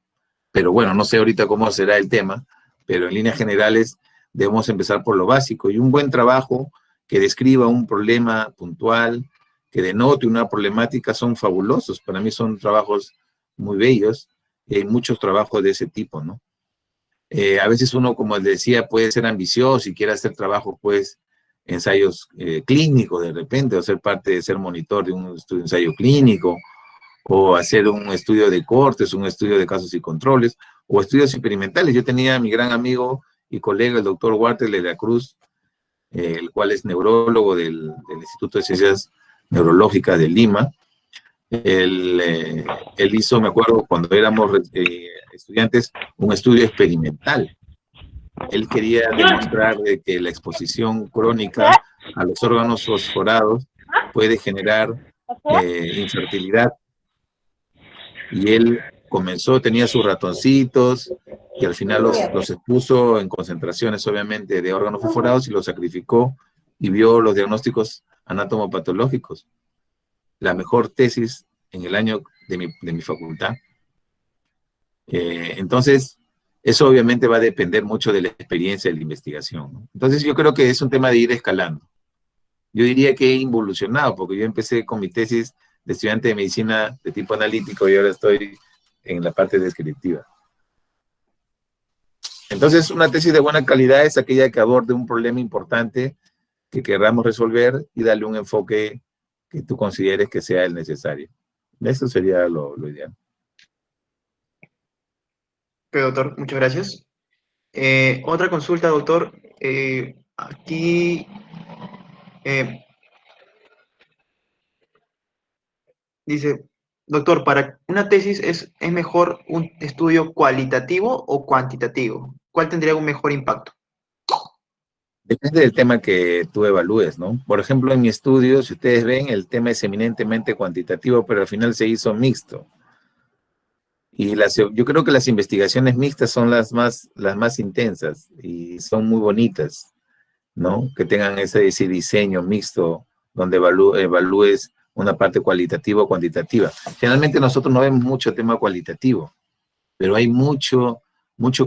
Pero bueno, no sé ahorita cómo será el tema, pero en líneas generales debemos empezar por lo básico. Y un buen trabajo que describa un problema puntual, que denote una problemática, son fabulosos. Para mí son trabajos muy bellos. Y hay muchos trabajos de ese tipo, ¿no? A veces uno, como les decía, puede ser ambicioso y quiere hacer trabajos, pues, ensayos clínicos de repente, o ser parte de ser monitor de un estudio de ensayo clínico, o hacer un estudio de cortes, un estudio de casos y controles, o estudios experimentales. Yo tenía a mi gran amigo y colega, el doctor Walter de la Cruz, el cual es neurólogo del Instituto de Ciencias Neurológicas de Lima. Él hizo, me acuerdo, cuando éramos estudiantes, un estudio experimental. Él quería demostrar de que la exposición crónica a los órganos fosforados puede generar infertilidad. Y él comenzó, tenía sus ratoncitos y al final los expuso en concentraciones, obviamente, de órganos fosforados y los sacrificó y vio los diagnósticos anatomopatológicos. La mejor tesis en el año de mi facultad. Entonces, eso obviamente va a depender mucho de la experiencia de la investigación, ¿no? Entonces, yo creo que es un tema de ir escalando. Yo diría que he involucionado, porque yo empecé con mi tesis de estudiante de medicina de tipo analítico y ahora estoy en la parte descriptiva. Entonces, una tesis de buena calidad es aquella que aborde un problema importante que queramos resolver y darle un enfoque que tú consideres que sea el necesario. Eso sería lo ideal. Ok, doctor, muchas gracias. Otra consulta, doctor. Aquí eh, dice, doctor, para una tesis es mejor un estudio cualitativo o cuantitativo. ¿Cuál tendría un mejor impacto? Depende del tema que tú evalúes, ¿no? Por ejemplo, en mi estudio, si ustedes ven, el tema es eminentemente cuantitativo, pero al final se hizo mixto. Y yo creo que las investigaciones mixtas son las más intensas y son muy bonitas, ¿no? Que tengan ese diseño mixto donde evalúes una parte cualitativa o cuantitativa. Generalmente nosotros no vemos mucho tema cualitativo, pero hay mucho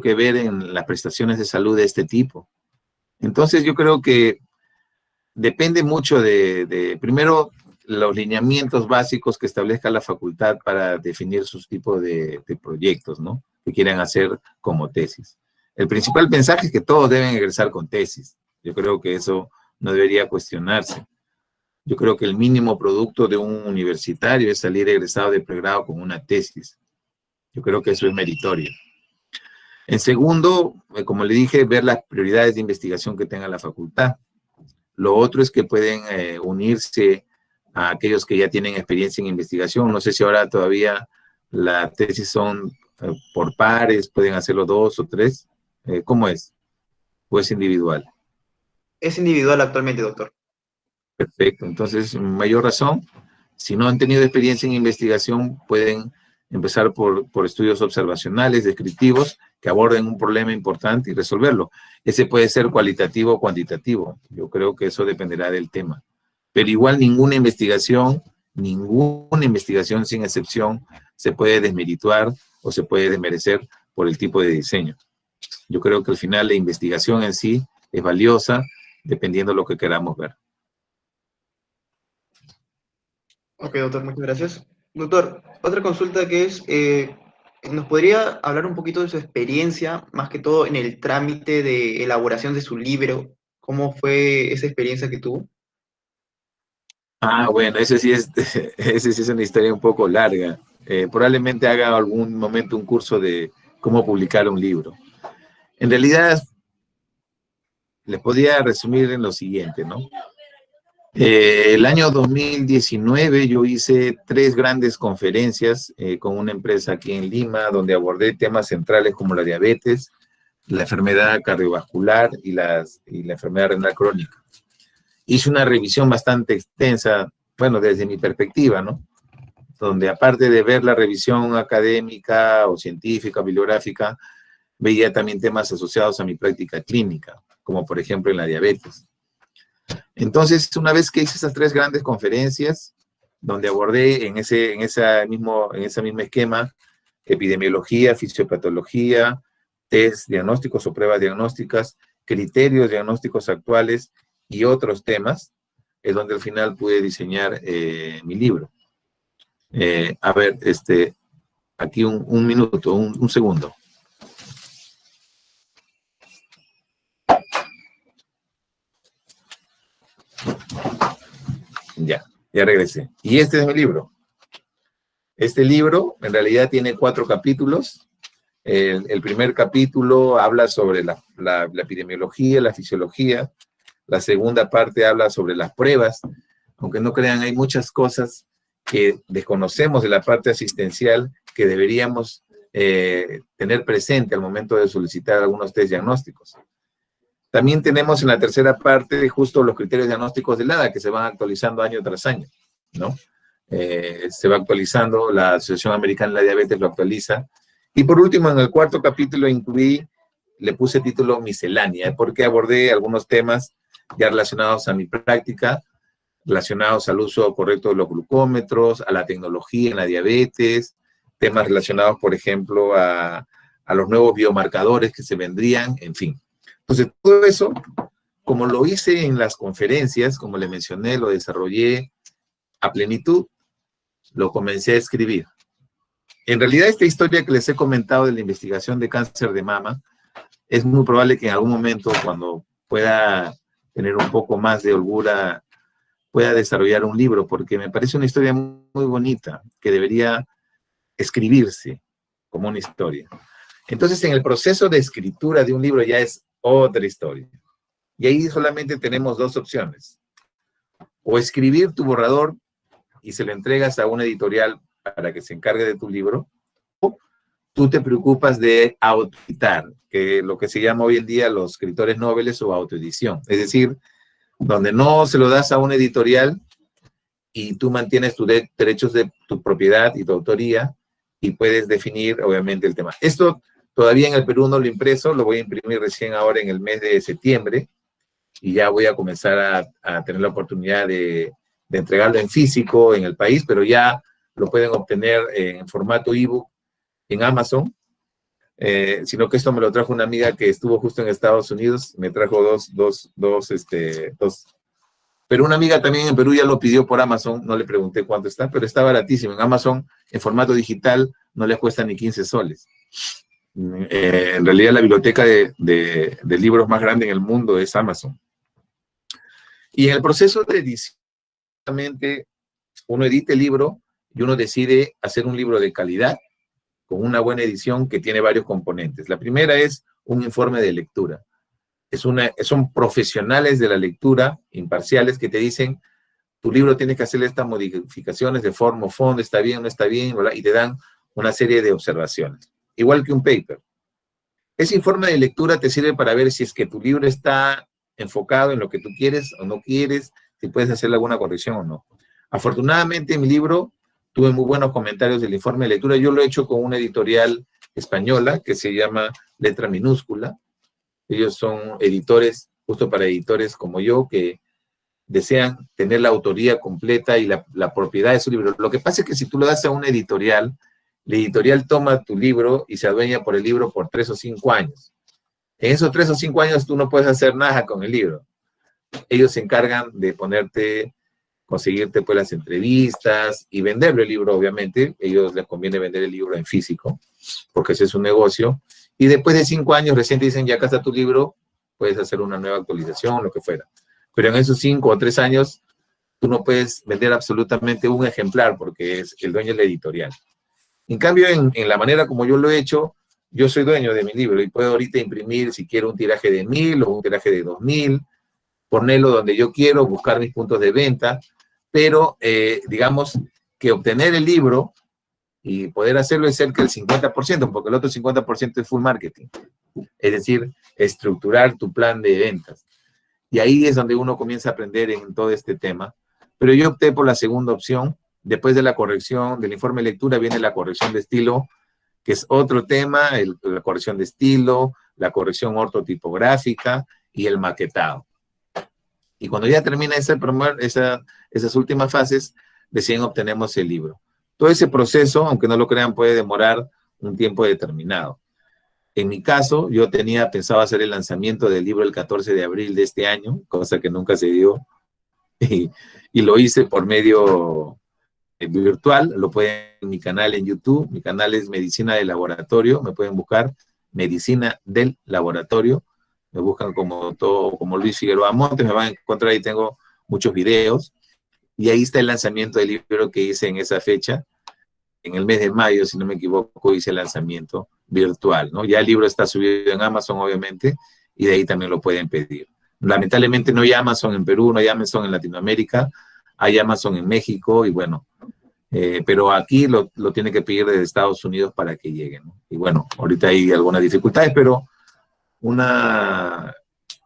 que ver en las prestaciones de salud de este tipo. Entonces yo creo que depende mucho primero, los lineamientos básicos que establezca la facultad para definir sus tipos de proyectos, ¿no? Que quieran hacer como tesis. El principal mensaje es que todos deben egresar con tesis. Yo creo que eso no debería cuestionarse. Yo creo que el mínimo producto de un universitario es salir egresado de pregrado con una tesis. Yo creo que eso es meritorio. En segundo, como le dije, ver las prioridades de investigación que tenga la facultad. Lo otro es que pueden unirse a aquellos que ya tienen experiencia en investigación. No sé si ahora todavía las tesis son por pares, pueden hacerlo 2 o 3. ¿Cómo es? ¿O es individual? Es individual actualmente, doctor. Perfecto. Entonces, mayor razón, si no han tenido experiencia en investigación, pueden empezar por estudios observacionales, descriptivos, que aborden un problema importante y resolverlo. Ese puede ser cualitativo o cuantitativo. Yo creo que eso dependerá del tema. Pero igual ninguna investigación sin excepción, se puede desmerituar o se puede desmerecer por el tipo de diseño. Yo creo que al final la investigación en sí es valiosa dependiendo de lo que queramos ver. Ok, doctor, muchas gracias. Doctor, otra consulta que es, ¿nos podría hablar un poquito de su experiencia, más que todo en el trámite de elaboración de su libro? ¿Cómo fue esa experiencia que tuvo? Ah, bueno, ese sí es, ese sí es una historia un poco larga. Probablemente haga algún momento un curso de cómo publicar un libro. En realidad, les podría resumir en lo siguiente, ¿no? El año 2019 yo hice 3 grandes conferencias con una empresa aquí en Lima, donde abordé temas centrales como la diabetes, la enfermedad cardiovascular y la enfermedad renal crónica. Hice una revisión bastante extensa, bueno, desde mi perspectiva, ¿no? Donde aparte de ver la revisión académica o científica, bibliográfica, veía también temas asociados a mi práctica clínica, como por ejemplo en la diabetes. Entonces, una vez que hice esas 3 grandes conferencias, donde abordé en ese mismo esquema epidemiología, fisiopatología, test diagnósticos o pruebas diagnósticas, criterios diagnósticos actuales y otros temas, es donde al final pude diseñar mi libro. A ver, aquí un minuto, un segundo. Ya regresé. Y este es mi libro. Este libro en realidad tiene 4 capítulos. El primer capítulo habla sobre la epidemiología, la fisiología. La segunda parte habla sobre las pruebas. Aunque no crean, hay muchas cosas que desconocemos de la parte asistencial que deberíamos tener presente al momento de solicitar algunos test diagnósticos. También tenemos en la tercera parte justo los criterios diagnósticos del ADA que se van actualizando año tras año, ¿no? Se va actualizando, la Asociación Americana de la Diabetes lo actualiza. Y por último, en el 4º capítulo le puse título miscelánea, porque abordé algunos temas ya relacionados a mi práctica, relacionados al uso correcto de los glucómetros, a la tecnología en la diabetes, temas relacionados, por ejemplo, a los nuevos biomarcadores que se vendrían, en fin. Entonces, todo eso, como lo hice en las conferencias, como le mencioné, lo desarrollé a plenitud, lo comencé a escribir. En realidad, esta historia que les he comentado de la investigación de cáncer de mama, es muy probable que en algún momento, cuando pueda tener un poco más de holgura, pueda desarrollar un libro, porque me parece una historia muy bonita, que debería escribirse como una historia. Entonces, en el proceso de escritura de un libro ya es otra historia. Y ahí solamente tenemos 2 opciones. O escribir tu borrador y se lo entregas a una editorial para que se encargue de tu libro, o tú te preocupas de autoeditar, que lo que se llama hoy en día los escritores noveles o autoedición. Es decir, donde no se lo das a una editorial y tú mantienes tus derechos de tu propiedad y tu autoría y puedes definir, obviamente, el tema. Esto todavía en el Perú no lo he impreso, lo voy a imprimir recién ahora en el mes de septiembre y ya voy a comenzar a tener la oportunidad de entregarlo en físico en el país, pero ya lo pueden obtener en formato ebook en Amazon, sino que esto me lo trajo una amiga que estuvo justo en Estados Unidos, me trajo dos, pero una amiga también en Perú ya lo pidió por Amazon, no le pregunté cuánto está, pero está baratísimo. En Amazon, en formato digital, no les cuesta ni 15 soles. En realidad, la biblioteca de libros más grande en el mundo es Amazon. Y en el proceso de edición, uno edita el libro y uno decide hacer un libro de calidad con una buena edición que tiene varios componentes. La primera es un informe de lectura. Son profesionales de la lectura, imparciales, que te dicen, tu libro tiene que hacer estas modificaciones de forma o fondo, está bien, no está bien, ¿verdad? Y te dan una serie de observaciones. Igual que un paper. Ese informe de lectura te sirve para ver si es que tu libro está enfocado en lo que tú quieres o no quieres, si puedes hacerle alguna corrección o no. Afortunadamente, en mi libro tuve muy buenos comentarios del informe de lectura. Yo lo he hecho con una editorial española que se llama Letra Minúscula. Ellos son editores, justo para editores como yo, que desean tener la autoría completa y la propiedad de su libro. Lo que pasa es que si tú lo das a una editorial, la editorial toma tu libro y se adueña por el libro por 3 o 5 años. En esos 3 o 5 años tú no puedes hacer nada con el libro. Ellos se encargan de conseguirte pues las entrevistas y venderlo el libro, obviamente. Ellos les conviene vender el libro en físico. porque ese es su negocio, y después de 5 años recién te dicen, ya acá está tu libro, puedes hacer una nueva actualización, lo que fuera. Pero en esos 5 o 3 años, tú no puedes vender absolutamente un ejemplar, porque el dueño es la editorial. En cambio, en la manera como yo lo he hecho, yo soy dueño de mi libro y puedo ahorita imprimir, si quiero, un tiraje de 1000 o un tiraje de 2000, ponerlo donde yo quiero, buscar mis puntos de venta, pero digamos que obtener el libro y poder hacerlo es cerca del 50%, porque el otro 50% es full marketing. Es decir, estructurar tu plan de ventas. Y ahí es donde uno comienza a aprender en todo este tema. Pero yo opté por la segunda opción. Después de la corrección del informe de lectura viene la corrección de estilo, que es otro tema, la corrección de estilo, la corrección ortotipográfica y el maquetado. Y cuando ya termina esas últimas fases, recién obtenemos el libro. Todo ese proceso, aunque no lo crean, puede demorar un tiempo determinado. En mi caso, yo tenía pensado hacer el lanzamiento del libro el 14 de abril de este año, cosa que nunca se dio, y lo hice por medio virtual. Lo pueden en mi canal en YouTube. Mi canal es Medicina del Laboratorio. Me pueden buscar Medicina del Laboratorio. Me buscan como Luis Figueroa Montes, me van a encontrar, ahí tengo muchos videos. Y ahí está el lanzamiento del libro que hice en esa fecha. En el mes de mayo, si no me equivoco, hice el lanzamiento virtual, ¿no? Ya el libro está subido en Amazon, obviamente, y de ahí también lo pueden pedir. Lamentablemente no hay Amazon en Perú, no hay Amazon en Latinoamérica, hay Amazon en México, y bueno, pero aquí lo tiene que pedir desde Estados Unidos para que llegue, ¿no? Y bueno, ahorita hay algunas dificultades, pero una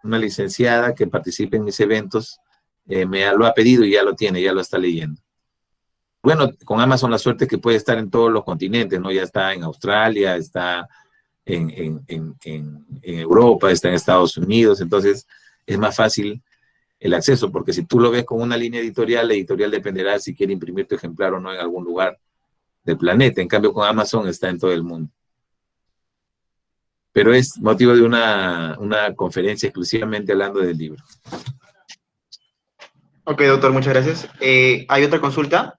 licenciada que participe en mis eventos me lo ha pedido y ya lo tiene, ya lo está leyendo. Bueno, con Amazon la suerte es que puede estar en todos los continentes, ¿no? Ya está en Australia, está en Europa, está en Estados Unidos, entonces es más fácil el acceso, porque si tú lo ves con una línea editorial, la editorial dependerá si quiere imprimir tu ejemplar o no en algún lugar del planeta. En cambio, con Amazon está en todo el mundo. Pero es motivo de una conferencia exclusivamente hablando del libro. Ok, doctor, muchas gracias. Hay otra consulta.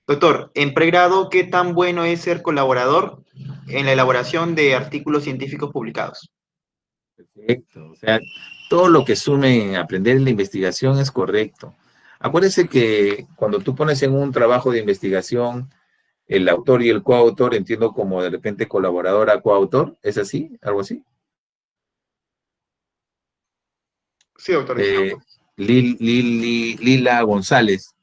Doctor, en pregrado, ¿qué tan bueno es ser colaborador en la elaboración de artículos científicos publicados? Perfecto. O sea, todo lo que sume en aprender en la investigación es correcto. Acuérdense que cuando tú pones en un trabajo de investigación el autor y el coautor, entiendo como de repente colaborador a coautor, ¿es así? ¿Algo así? Sí, doctor. Lila González,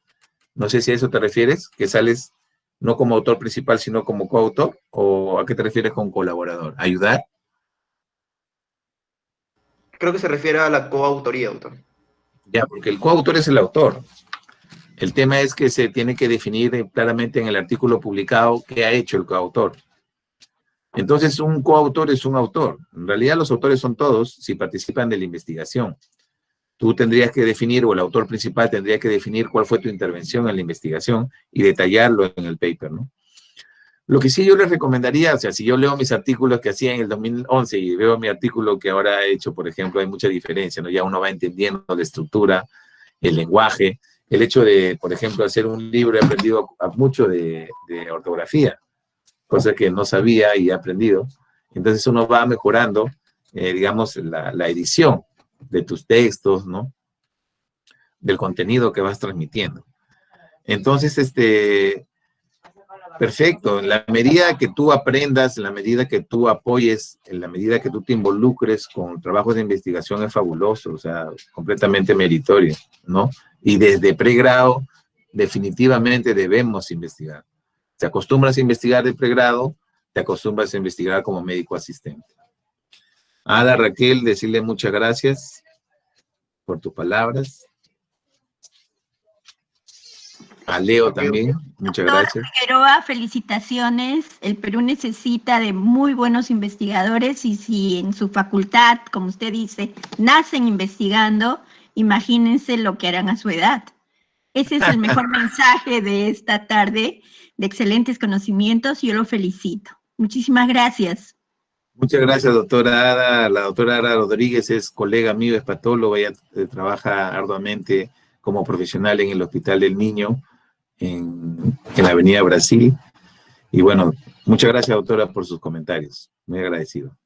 no sé si a eso te refieres, que sales no como autor principal, sino como coautor, o ¿a qué te refieres con colaborador? ¿Ayudar? Creo que se refiere a la coautoría, doctor. Ya, porque el coautor es el autor. El tema es que se tiene que definir claramente en el artículo publicado qué ha hecho el coautor. Entonces, un coautor es un autor. En realidad, los autores son todos si participan de la investigación. Tú tendrías que definir, o el autor principal tendría que definir cuál fue tu intervención en la investigación y detallarlo en el paper, ¿no? Lo que sí yo les recomendaría, o sea, si yo leo mis artículos que hacía en el 2011 y veo mi artículo que ahora he hecho, por ejemplo, hay mucha diferencia, ¿no? Ya uno va entendiendo la estructura, el lenguaje, el hecho de, por ejemplo, hacer un libro, he aprendido mucho de ortografía, cosa que no sabía y he aprendido. Entonces uno va mejorando, digamos, la edición de tus textos, ¿no? Del contenido que vas transmitiendo. Entonces, perfecto, en la medida que tú aprendas, en la medida que tú apoyes, en la medida que tú te involucres con trabajos de investigación es fabuloso, o sea, completamente meritorio, ¿no? Y desde pregrado, definitivamente debemos investigar. Te acostumbras a investigar de pregrado, te acostumbras a investigar como médico asistente. Ada, Raquel, decirle muchas gracias por tus palabras. A Leo también, muchas gracias. Figueroa, felicitaciones. El Perú necesita de muy buenos investigadores y si en su facultad, como usted dice, nacen investigando, imagínense lo que harán a su edad. Ese es el mejor mensaje de esta tarde, de excelentes conocimientos, y yo lo felicito. Muchísimas gracias. Muchas gracias, doctora Ada. La doctora Ada Rodríguez es colega mío, es patóloga, ella trabaja arduamente como profesional en el Hospital del Niño, en la Avenida Brasil. Y bueno, Muchas gracias, doctora, por sus comentarios. Muy agradecido.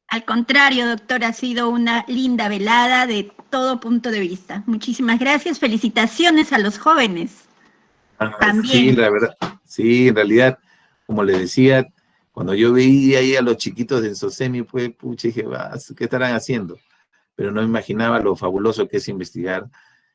Al contrario, doctor, ha sido una linda velada de todo punto de vista. Muchísimas gracias. Felicitaciones a los jóvenes. También. Sí, la verdad. Sí, en realidad, como le decía, cuando yo veía ahí a los chiquitos de Ensosemi, pues, pucha, dije, ¿qué estarán haciendo? Pero no me imaginaba lo fabuloso que es investigar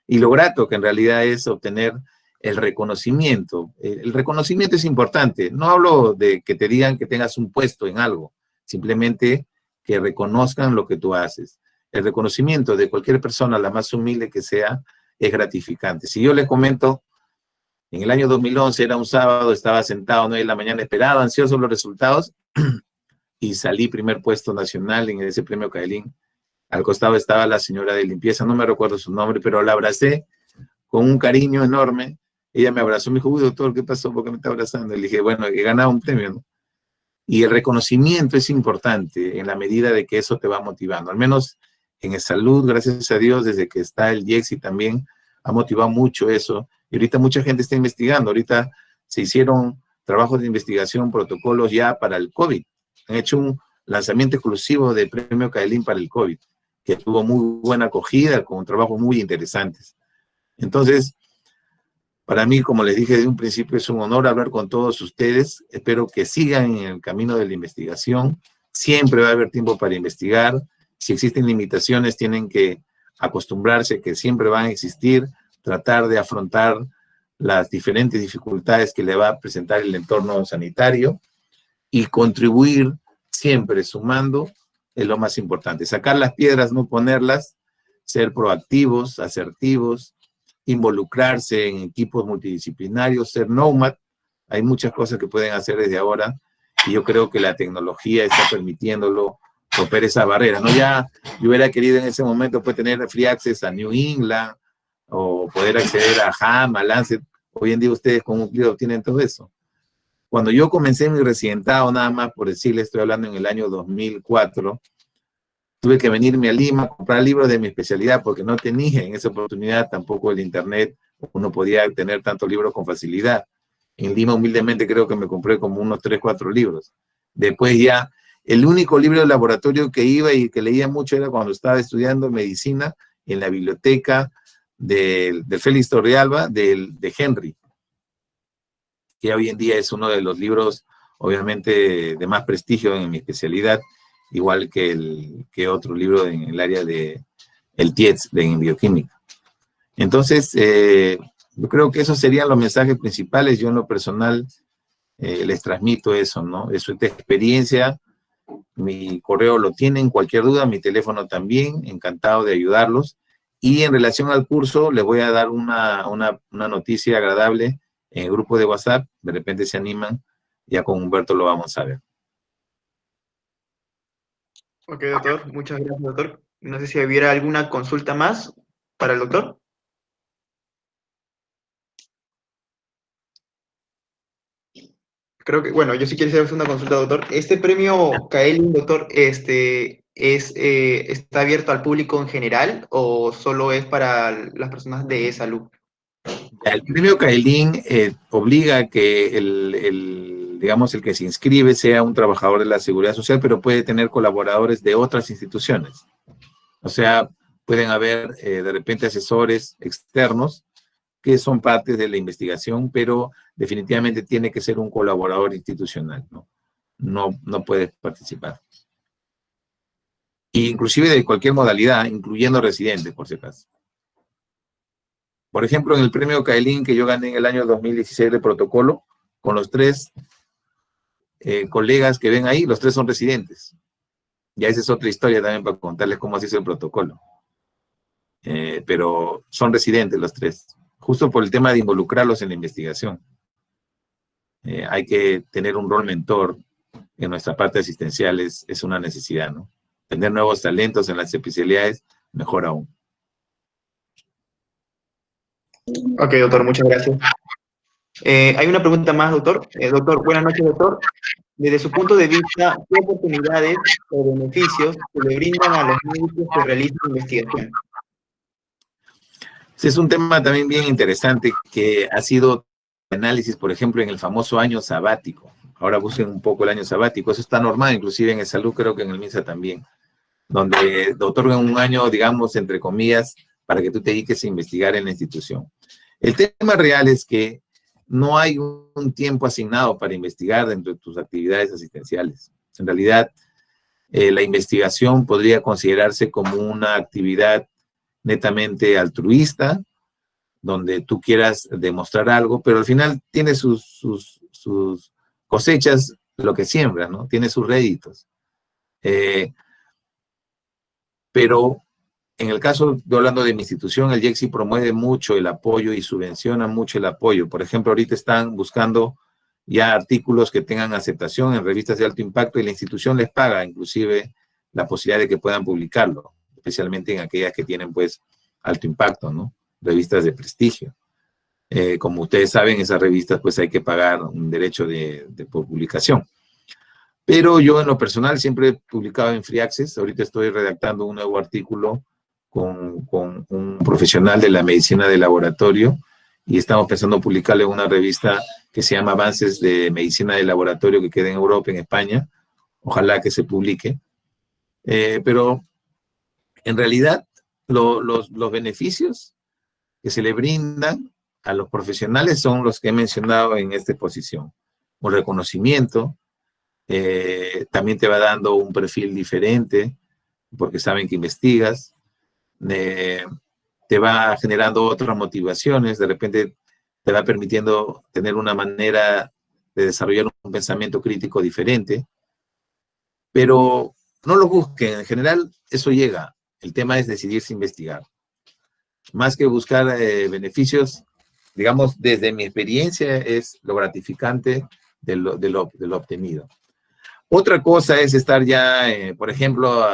y lo grato que en realidad es obtener el reconocimiento. El reconocimiento es importante. No hablo de que te digan que tengas un puesto en algo, simplemente que reconozcan lo que tú haces. El reconocimiento de cualquier persona, la más humilde que sea, es gratificante. Si yo les comento, en el año 2011 era un sábado, estaba sentado 9 de la mañana, esperado, ansioso los resultados, y salí primer puesto nacional en ese premio Caelín. Al costado estaba la señora de limpieza, no me recuerdo su nombre, pero la abracé con un cariño enorme. Ella me abrazó, me dijo, uy, doctor, ¿qué pasó? ¿Por qué me está abrazando? Y le dije, bueno, he ganado un premio, ¿no? Y el reconocimiento es importante en la medida de que eso te va motivando. Al menos en salud, gracias a Dios, desde que está el IEXI también ha motivado mucho eso. Y ahorita mucha gente está investigando. Ahorita se hicieron trabajos de investigación, protocolos ya para el COVID. Han hecho un lanzamiento exclusivo del premio Caelín para el COVID, que tuvo muy buena acogida, con trabajos muy interesantes. Entonces, para mí, como les dije de un principio, es un honor hablar con todos ustedes. Espero que sigan en el camino de la investigación. Siempre va a haber tiempo para investigar. Si existen limitaciones, tienen que acostumbrarse que siempre van a existir, tratar de afrontar las diferentes dificultades que le va a presentar el entorno sanitario y contribuir siempre sumando es lo más importante. Sacar las piedras, no ponerlas, ser proactivos, asertivos, involucrarse en equipos multidisciplinarios, ser nomad. Hay muchas cosas que pueden hacer desde ahora y yo creo que la tecnología está permitiéndolo romper esa barrera, ¿no? Ya yo hubiera querido en ese momento pues tener free access a New England o poder acceder a JAMA, a Lancet. Hoy en día ustedes con un clic obtienen todo eso. Cuando yo comencé mi residentado, nada más por decirle, estoy hablando en el año 2004, tuve que venirme a Lima a comprar libros de mi especialidad porque no tenía en esa oportunidad tampoco el internet, uno podía tener tantos libros con facilidad. En Lima humildemente creo que me compré como unos 3, 4 libros. Después ya, el único libro de laboratorio que iba y que leía mucho era cuando estaba estudiando medicina en la biblioteca del Félix Torrealba, de Henry, que hoy en día es uno de los libros, obviamente, de más prestigio en mi especialidad, igual que otro libro en el área de el TIEDS, en bioquímica. Entonces, yo creo que esos serían los mensajes principales. Yo en lo personal les transmito eso, ¿no? Es su experiencia. Mi correo lo tienen, cualquier duda, mi teléfono también, encantado de ayudarlos. Y en relación al curso, les voy a dar una noticia agradable en el grupo de WhatsApp. De repente se animan, ya con Humberto lo vamos a ver. Ok, doctor, muchas gracias, doctor. No sé si hubiera alguna consulta más para el doctor. Creo que, bueno, yo sí quiero hacer una consulta, doctor. Este premio Caelín, doctor, ¿está abierto al público en general o solo es para las personas de salud? El premio Caelín obliga a que digamos, el que se inscribe sea un trabajador de la seguridad social, pero puede tener colaboradores de otras instituciones. O sea, pueden haber de repente asesores externos que son partes de la investigación, pero definitivamente tiene que ser un colaborador institucional, ¿no? No puedes participar. E inclusive de cualquier modalidad, incluyendo residentes, por si acaso. Por ejemplo, en el premio Caelín que yo gané en el año 2016 de protocolo, con los 3 colegas que ven ahí, los 3 son residentes. Ya esa es otra historia también para contarles cómo se hizo el protocolo. Pero son residentes los 3, justo por el tema de involucrarlos en la investigación. Hay que tener un rol mentor en nuestra parte asistencial, es una necesidad, ¿no? Tener nuevos talentos en las especialidades, mejor aún. Ok, doctor, muchas gracias. Hay una pregunta más, doctor. Doctor, buenas noches, doctor. Desde su punto de vista, ¿qué oportunidades o beneficios se le brindan a los médicos que realizan investigación? Ese es un tema también bien interesante que ha sido análisis, por ejemplo, en el famoso año sabático. ahora busquen un poco el año sabático. Eso está normal, inclusive en el salud, creo que en el MINSA también, donde te otorgan un año, digamos, entre comillas, para que tú te dediques a investigar en la institución. El tema real es que no hay un tiempo asignado para investigar dentro de tus actividades asistenciales. En realidad, la investigación podría considerarse como una actividad netamente altruista, donde tú quieras demostrar algo, pero al final tiene sus cosechas, lo que siembra, ¿no? Tiene sus réditos. Pero en el caso, yo hablando de mi institución, el IECSI promueve mucho el apoyo y subvenciona mucho el apoyo. Por ejemplo, ahorita están buscando ya artículos que tengan aceptación en revistas de alto impacto y la institución les paga inclusive la posibilidad de que puedan publicarlo, especialmente en aquellas que tienen pues alto impacto, ¿no? Revistas de prestigio. Como ustedes saben, esas revistas pues hay que pagar un derecho de publicación. Pero yo en lo personal siempre he publicado en Free Access. Ahorita estoy redactando un nuevo artículo con un profesional de la medicina de laboratorio y estamos pensando publicarle una revista que se llama Avances de Medicina de Laboratorio, que queda en Europa, en España. Ojalá que se publique. Pero en realidad los beneficios que se le brindan a los profesionales son los que he mencionado en esta exposición. Un reconocimiento, también te va dando un perfil diferente, porque saben que investigas, te va generando otras motivaciones, de repente te va permitiendo tener una manera de desarrollar un pensamiento crítico diferente, pero no lo busquen, en general eso llega, el tema es decidirse investigar. Más que buscar beneficios, digamos, desde mi experiencia es lo gratificante de lo obtenido. Otra cosa es estar ya, por ejemplo,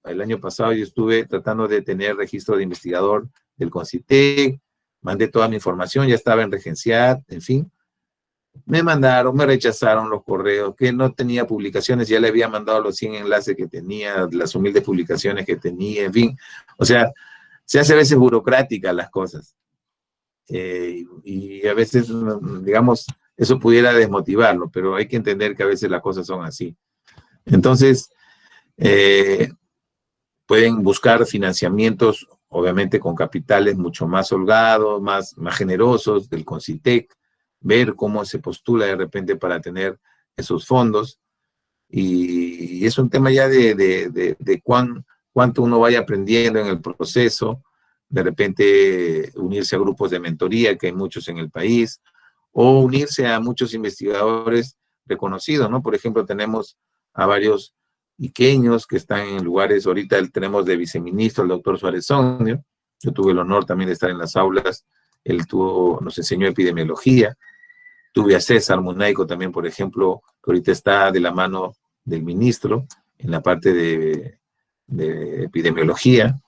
el año pasado yo estuve tratando de tener registro de investigador del CONCITEC, mandé toda mi información, ya estaba en regenciar, en fin. Me mandaron, me rechazaron los correos, que no tenía publicaciones, ya le había mandado los 100 enlaces que tenía, las humildes publicaciones que tenía, en fin. O sea, se hace a veces burocráticas las cosas. Y a veces, digamos, eso pudiera desmotivarlo, pero hay que entender que a veces las cosas son así. Entonces, pueden buscar financiamientos, obviamente con capitales mucho más holgados, más generosos del CONCITEC, ver cómo se postula de repente para tener esos fondos. Y es un tema ya de cuánto uno vaya aprendiendo en el proceso, de repente unirse a grupos de mentoría, que hay muchos en el país, o unirse a muchos investigadores reconocidos, ¿no? Por ejemplo, tenemos a varios iqueños que están en lugares, ahorita tenemos de viceministro el doctor Suárez Sonio, yo tuve el honor también de estar en las aulas, él nos enseñó epidemiología, tuve a César Munaico también, por ejemplo, que ahorita está de la mano del ministro en la parte de epidemiología,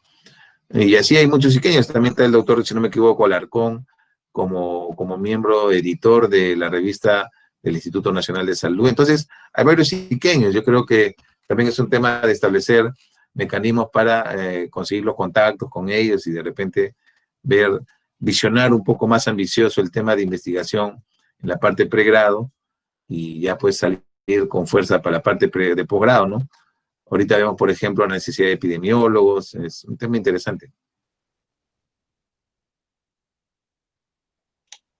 y así hay muchos iqueños, también está el doctor, si no me equivoco, Alarcón, como miembro editor de la revista del Instituto Nacional de Salud. Entonces, hay varios iqueños. Yo creo que también es un tema de establecer mecanismos para conseguir los contactos con ellos y de repente visionar un poco más ambicioso el tema de investigación en la parte pregrado y ya pues salir con fuerza para la parte de posgrado, ¿no? Ahorita vemos, por ejemplo, la necesidad de epidemiólogos. Es un tema interesante.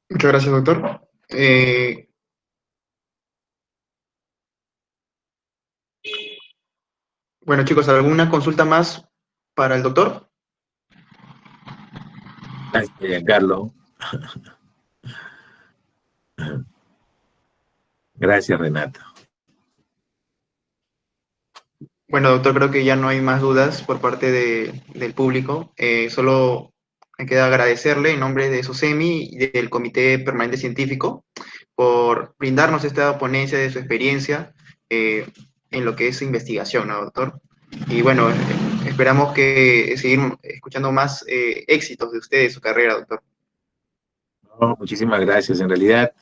Muchas gracias, doctor. Bueno, chicos, ¿alguna consulta más para el doctor? Gracias, Carlos. Gracias, Renata. Bueno, doctor, creo que ya no hay más dudas por parte del público. Solo me queda agradecerle en nombre de SOCEMI y del Comité Permanente Científico por brindarnos esta ponencia de su experiencia en lo que es investigación, ¿no, doctor? Y bueno, esperamos que seguir escuchando más éxitos de usted en su carrera, doctor. No, muchísimas gracias. En realidad,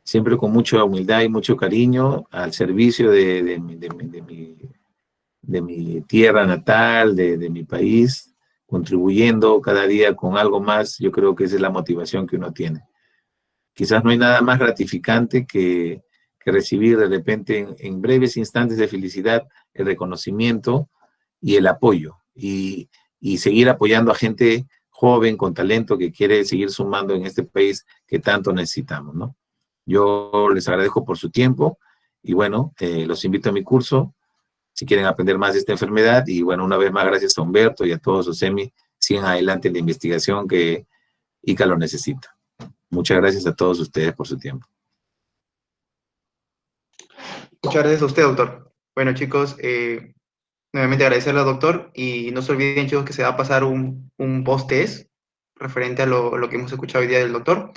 siempre con mucha humildad y mucho cariño al servicio de mi tierra natal, de mi país, contribuyendo cada día con algo más. Yo creo que esa es la motivación que uno tiene. Quizás no hay nada más gratificante que que recibir de repente en breves instantes de felicidad el reconocimiento y el apoyo, y seguir apoyando a gente joven, con talento, que quiere seguir sumando en este país que tanto necesitamos, ¿no? Yo les agradezco por su tiempo y bueno, los invito a mi curso si quieren aprender más de esta enfermedad. Y bueno, una vez más, gracias a Humberto y a todos los SEMI, sigan adelante en la investigación que ICA lo necesita. Muchas gracias a todos ustedes por su tiempo. Muchas gracias a usted, doctor. Bueno, chicos, nuevamente agradecerle al doctor y no se olviden, chicos, que se va a pasar un post-test referente a lo que hemos escuchado hoy día del doctor.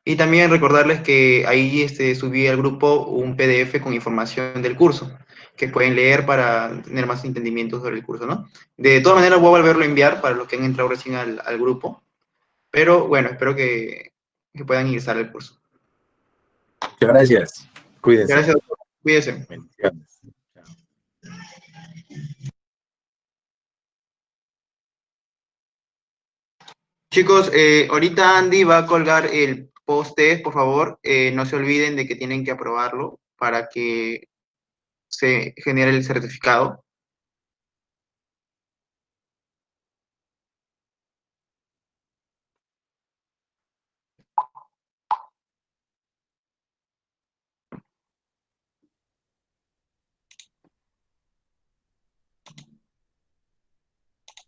Y también recordarles que ahí subí al grupo un PDF con información del curso, que pueden leer para tener más entendimiento sobre el curso, ¿no? De todas maneras, voy a volverlo a enviar para los que han entrado recién al grupo. Pero bueno, espero que puedan ingresar al curso. Muchas gracias. Cuídense. Gracias, doctor. Cuídense. Bendiciones. Chicos, ahorita Andy va a colgar el post-test, por favor. No se olviden de que tienen que aprobarlo para que se genere el certificado.